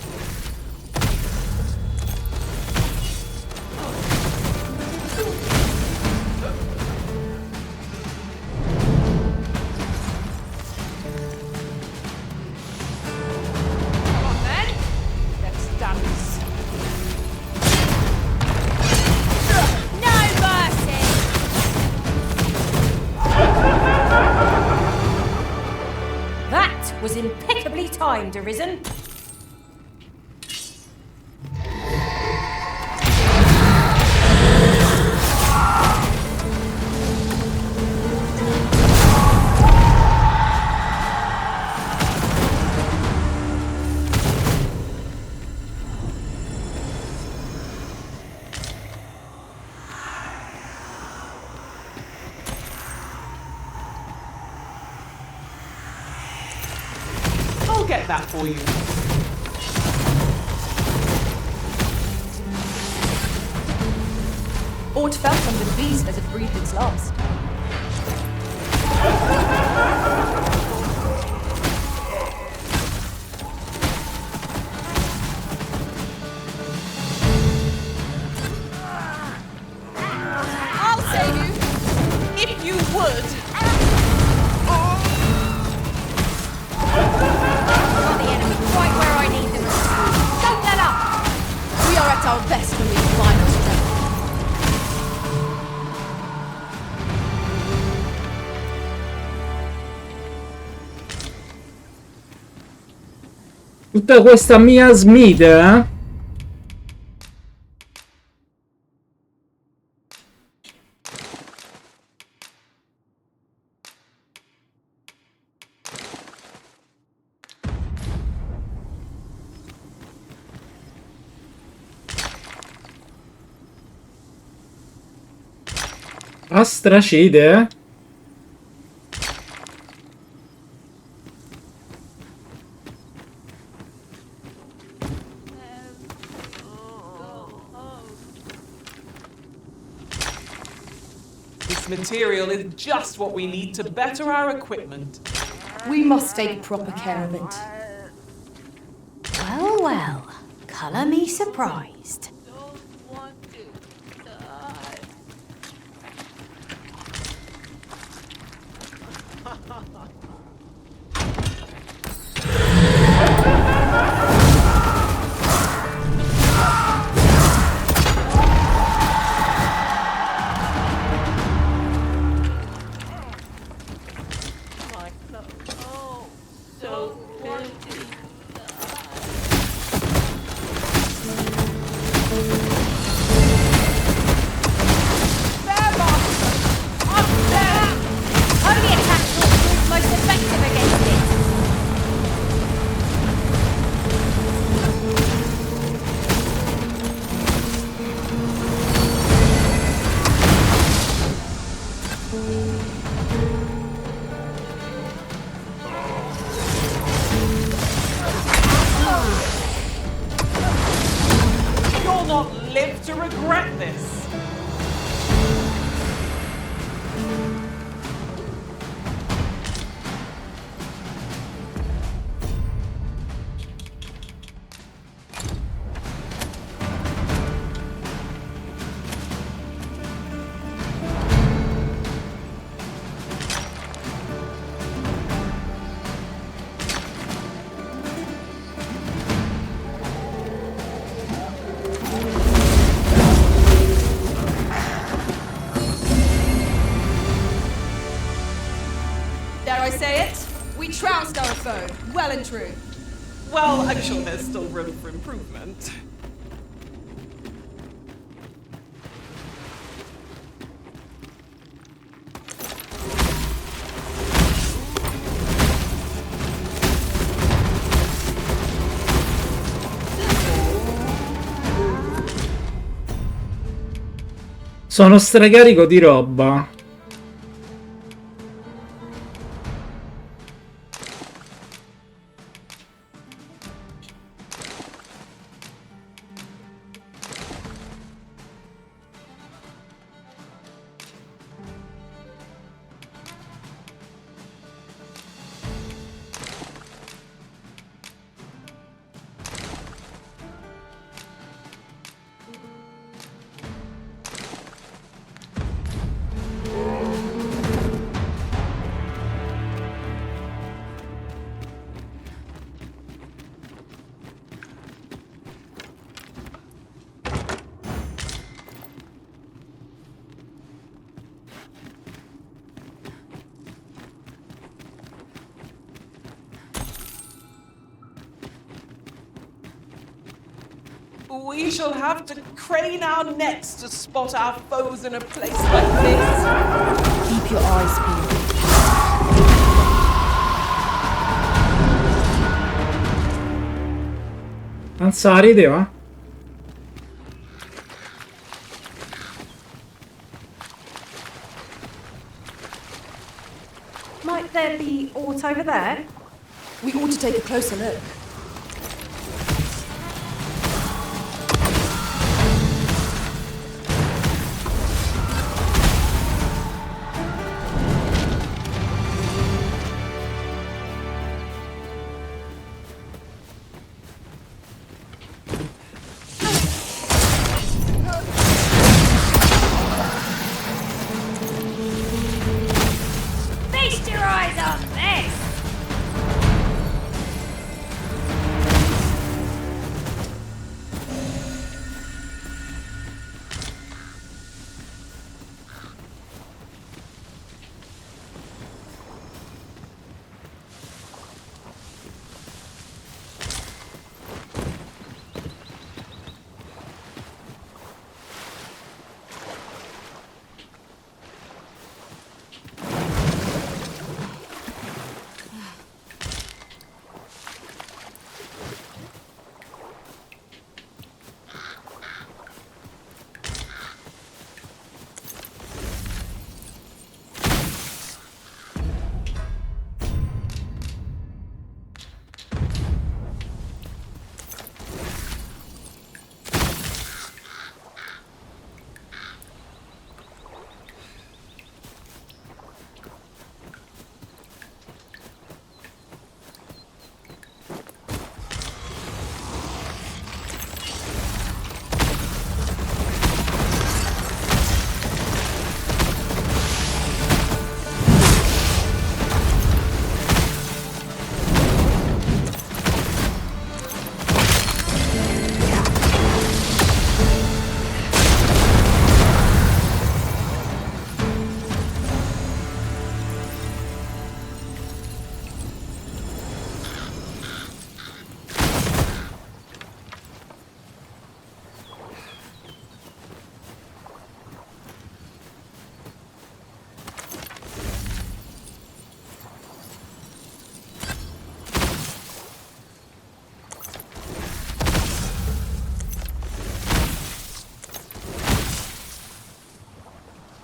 Was impeccably timed, Arisen. get that for you. Aught fell from the beast as it breathed its last. I'll save you, if you would. Got the enemy right where I need them. Don't let up! We are at our best when we combine our strength. Tutta questa mia smide, Astracide. This material is just what we need to better our equipment. We must take proper care of it. Well, well, colour me surprised. You'll not live to regret this. Dare I say it? We trounced our foe, well and true. Well, I'm sure there's still room for improvement. Sono stracarico di roba. We shall have to crane our necks to spot our foes in a place like this. Keep your eyes peeled. Alza la rete, va? Might there be aught over there? We ought to take a closer look. Feast your eyes on this!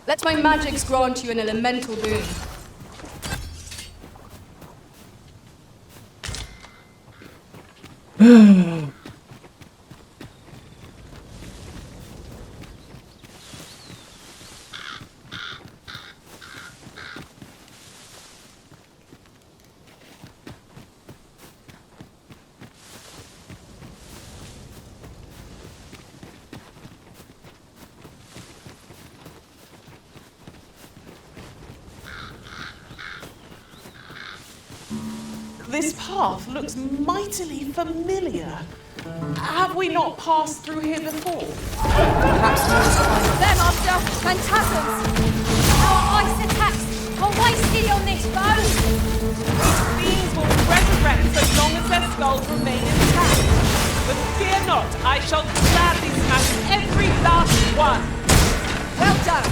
Let my magics grant you an elemental boon. This path looks mightily familiar. Have we not passed through here before? Perhaps we must find them after phantasms. Our ice attacks are wasted on this boat. These will resurrect so long as their skulls remain intact. But fear not, I shall gladly smash every last one. Well done.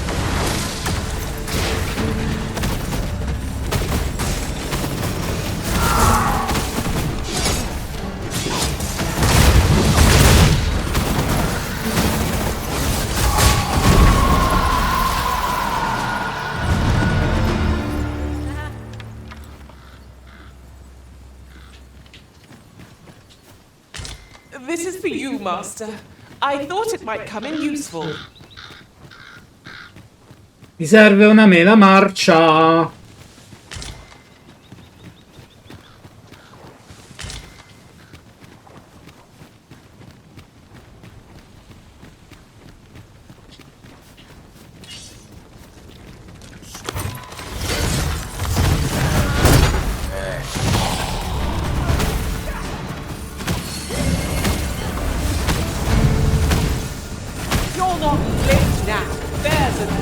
This is for you, Master. I thought it might come in useful. Mi serve una mela marcia.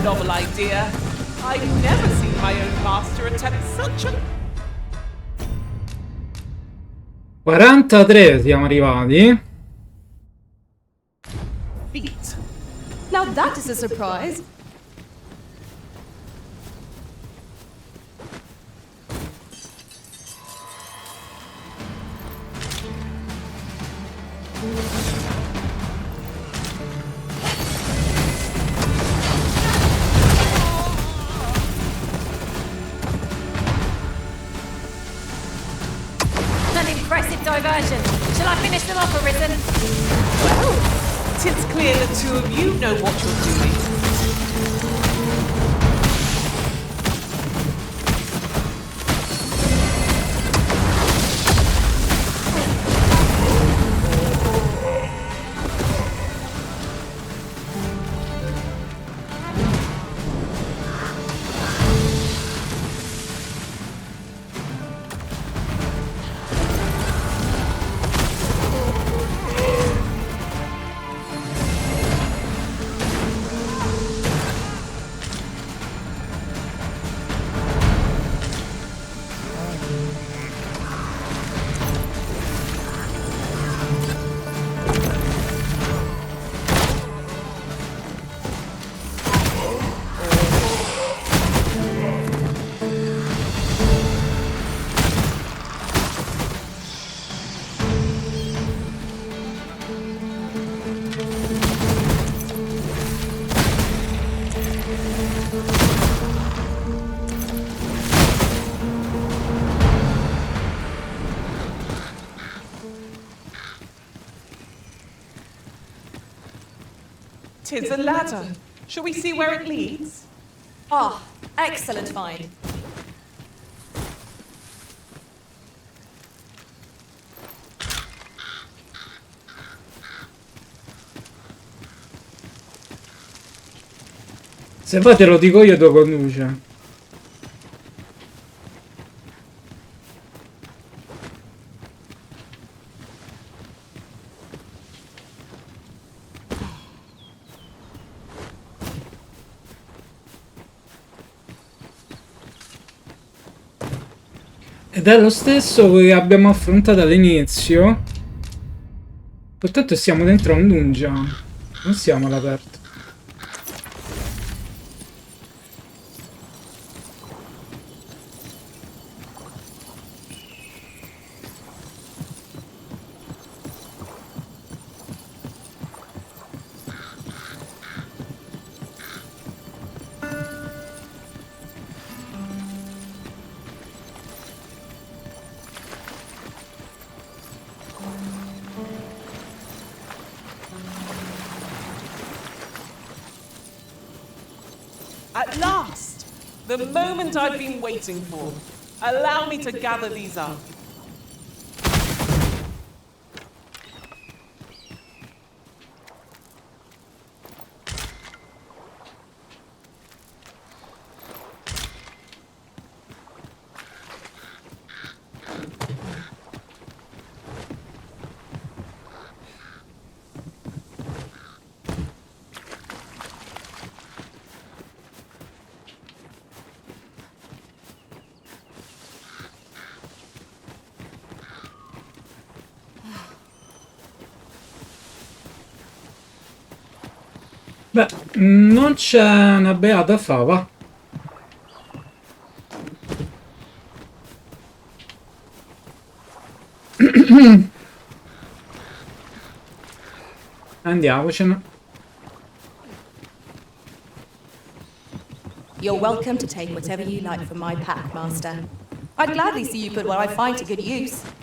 Novel idea. I've never seen my own master attempt such a... 43 siamo arrivati. feat. Now that is a surprise. diversion. Shall I finish them off, Arisen? Well, it's clear the two of you know what you're doing. Tis a ladder. Shall we see where it leads? Ah, excellent find. Se poi te lo dico io, dove conduce. Ed è lo stesso che abbiamo affrontato all'inizio. Pertanto siamo dentro a un dungeon. Non siamo all'aperto. At last! The moment I've been waiting for. Allow me to gather these up. Beh, non c'è una beata fava. Andiamocene. You're welcome to take whatever you like from my pack, Master. I'd gladly see you put what I find to good use.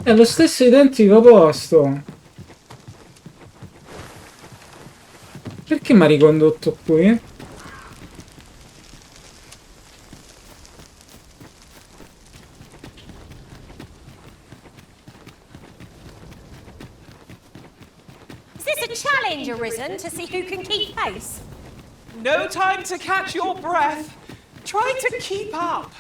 È lo stesso identico posto. Perché mi ha ricondotto qui? Is this a challenge, Arisen, to see who can keep pace? No time to catch your breath. Try to keep up.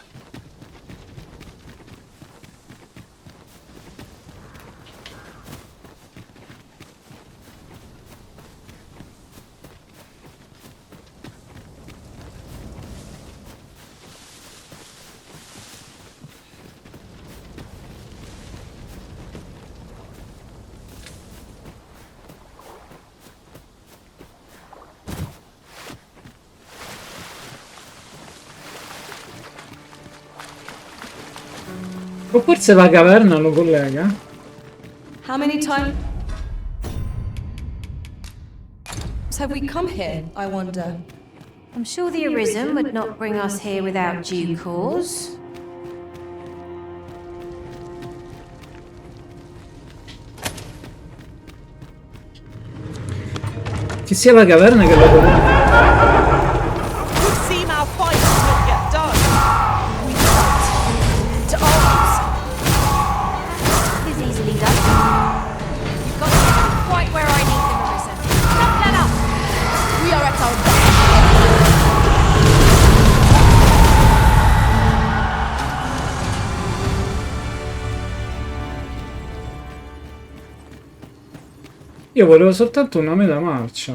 O forse la caverna lo collega? How many times have we come here, I wonder? I'm sure the arisen would not bring us here without due cause. Che sia la caverna che lo collega. Would seem our fight is not yet done. We fight. To arms. Is easily done. You've got to get right where I need them, arisen. Stop that up! We are at our best. Io volevo soltanto una mela marcia.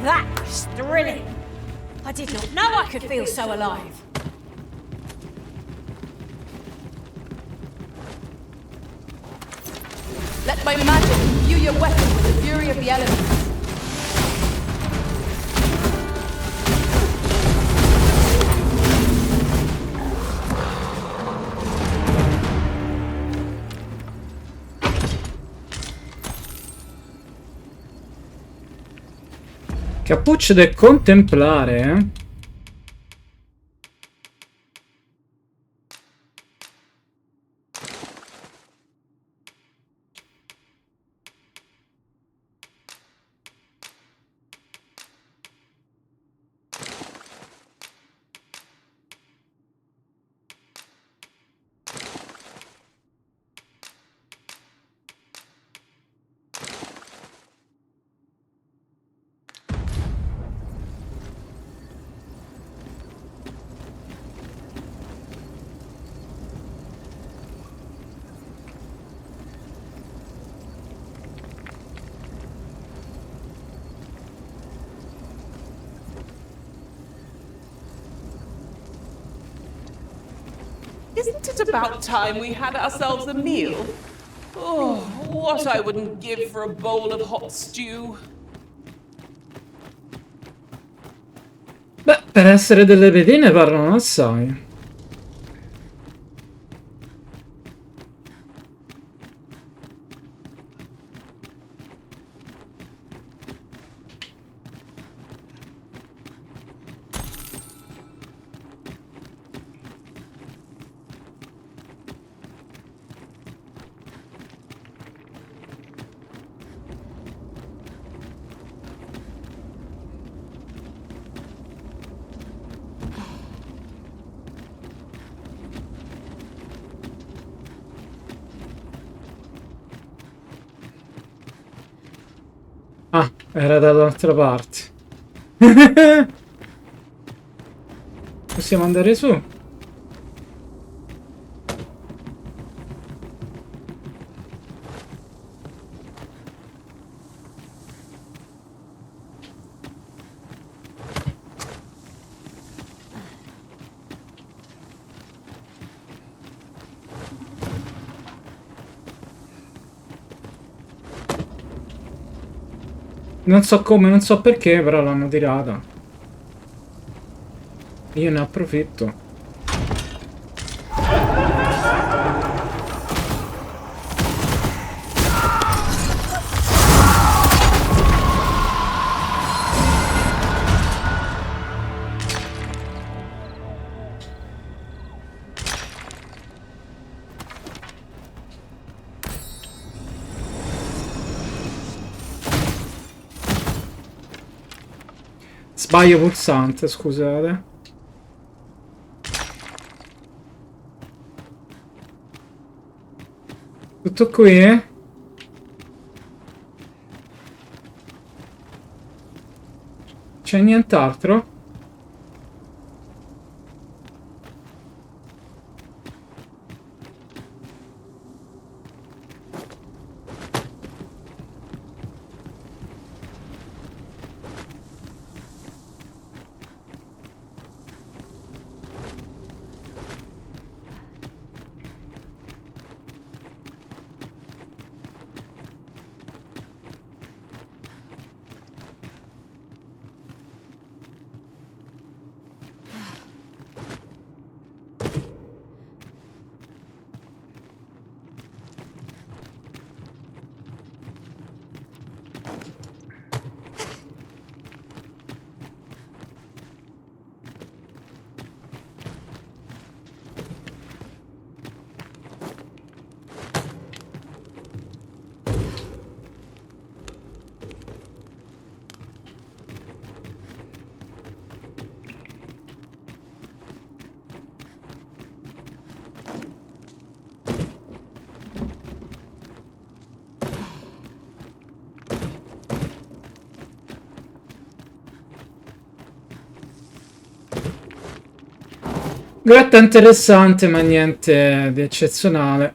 That was thrilling. I did not know I could feel so alive. Let my magic imbue your weapon with the fury of the elements. Cappuccio del contemplare, eh? Isn't it about time we had ourselves a meal? Oh, what I wouldn't give for a bowl of hot stew. Beh, per essere delle pedine parlano assai. Ah, era dall'altra parte. Possiamo andare su? Non so come, non so perché, però l'hanno tirata. Io ne approfitto. Sbaglio pulsante, scusate. Tutto qui, eh? C'è nient'altro? Grotta interessante, ma niente di eccezionale.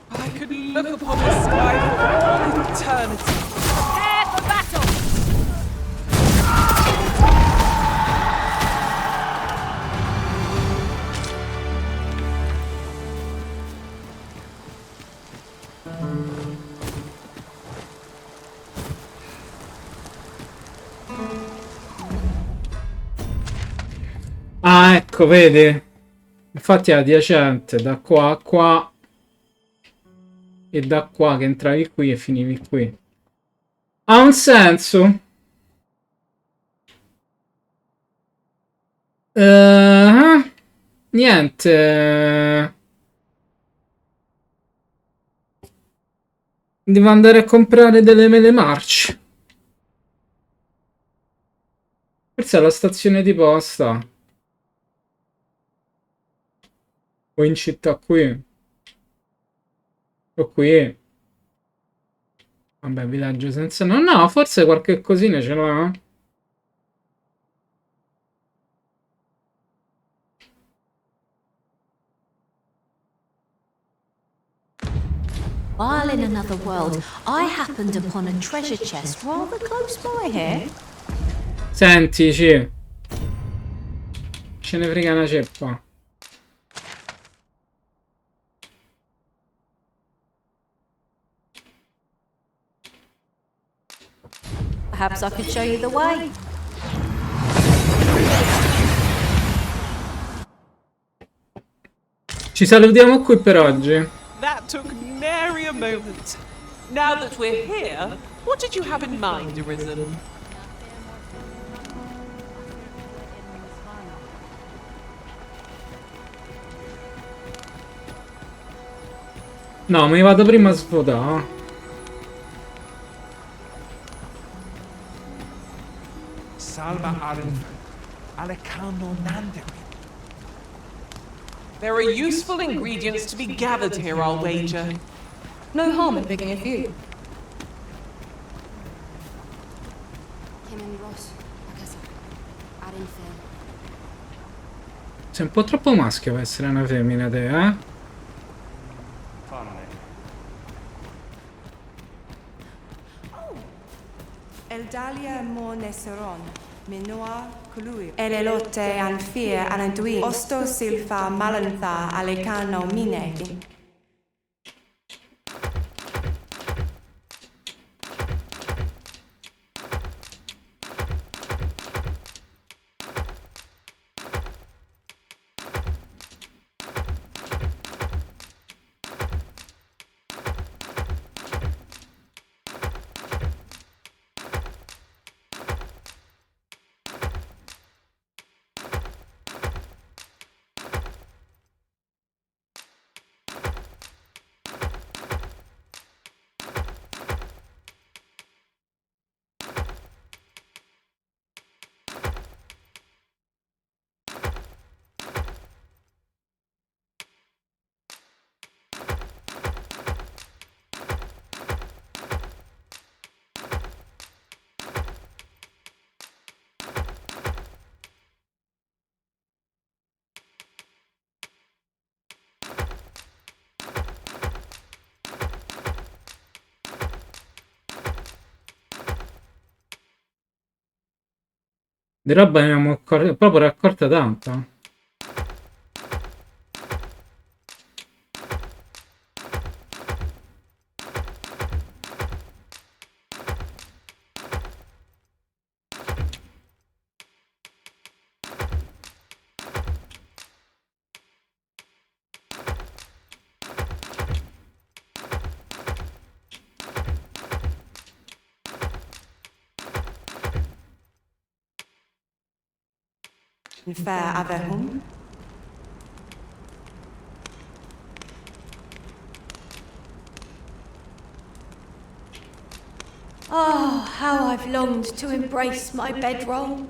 I could look upon the sky for all eternity. Prepare for battle! Ah, ecco, vedi? Infatti è adiacente, da qua a qua e da qua che entravi qui e finivi qui. Ha un senso? Niente. Devo andare a comprare delle mele marce. Forse è la stazione di posta. O in città qui. O qui. Vabbè, villaggio senza... No, no, forse qualche cosina ce l'ha. While in another world, I happened upon a treasure chest rather close by here. Senti, ce ne frega una ceppa. Perhaps I could show you the way. Ci salutiamo qui per oggi. That took nary a moment. Now that we're here, what did you have in mind, Arisen? No, mi vado prima a svuotare. Salva Alecano Nanderi. There are useful ingredients to be gathered here, I'll wager. No harm in picking a few. Sei un po' troppo maschio per essere una femmina, te, eh? Eldalia mo neseron, menoa colui. Elelote anfir anadui, osto silfa malantha alecano mine. Di roba ne abbiamo proprio raccolta tanta. Fair avehum. Oh, how I've longed to embrace my bedroll.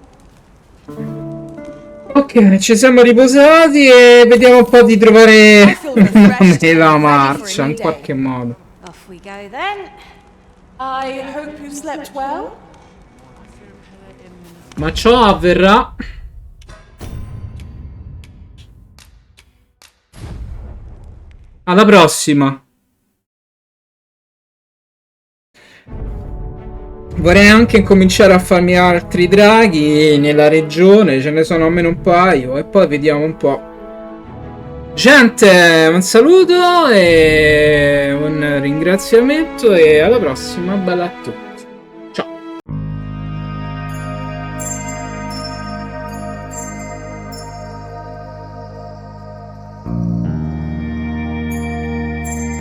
Ok, ci siamo riposati e vediamo un po' di trovare una mela marcia in qualche modo. Off we go then. I hope you slept well. Ma ciò avverrà Alla prossima. Vorrei anche incominciare a farmi altri draghi nella regione, ce ne sono almeno un paio e poi vediamo un po'. Gente, un saluto e un ringraziamento e alla prossima, bella a tutti. Ciao.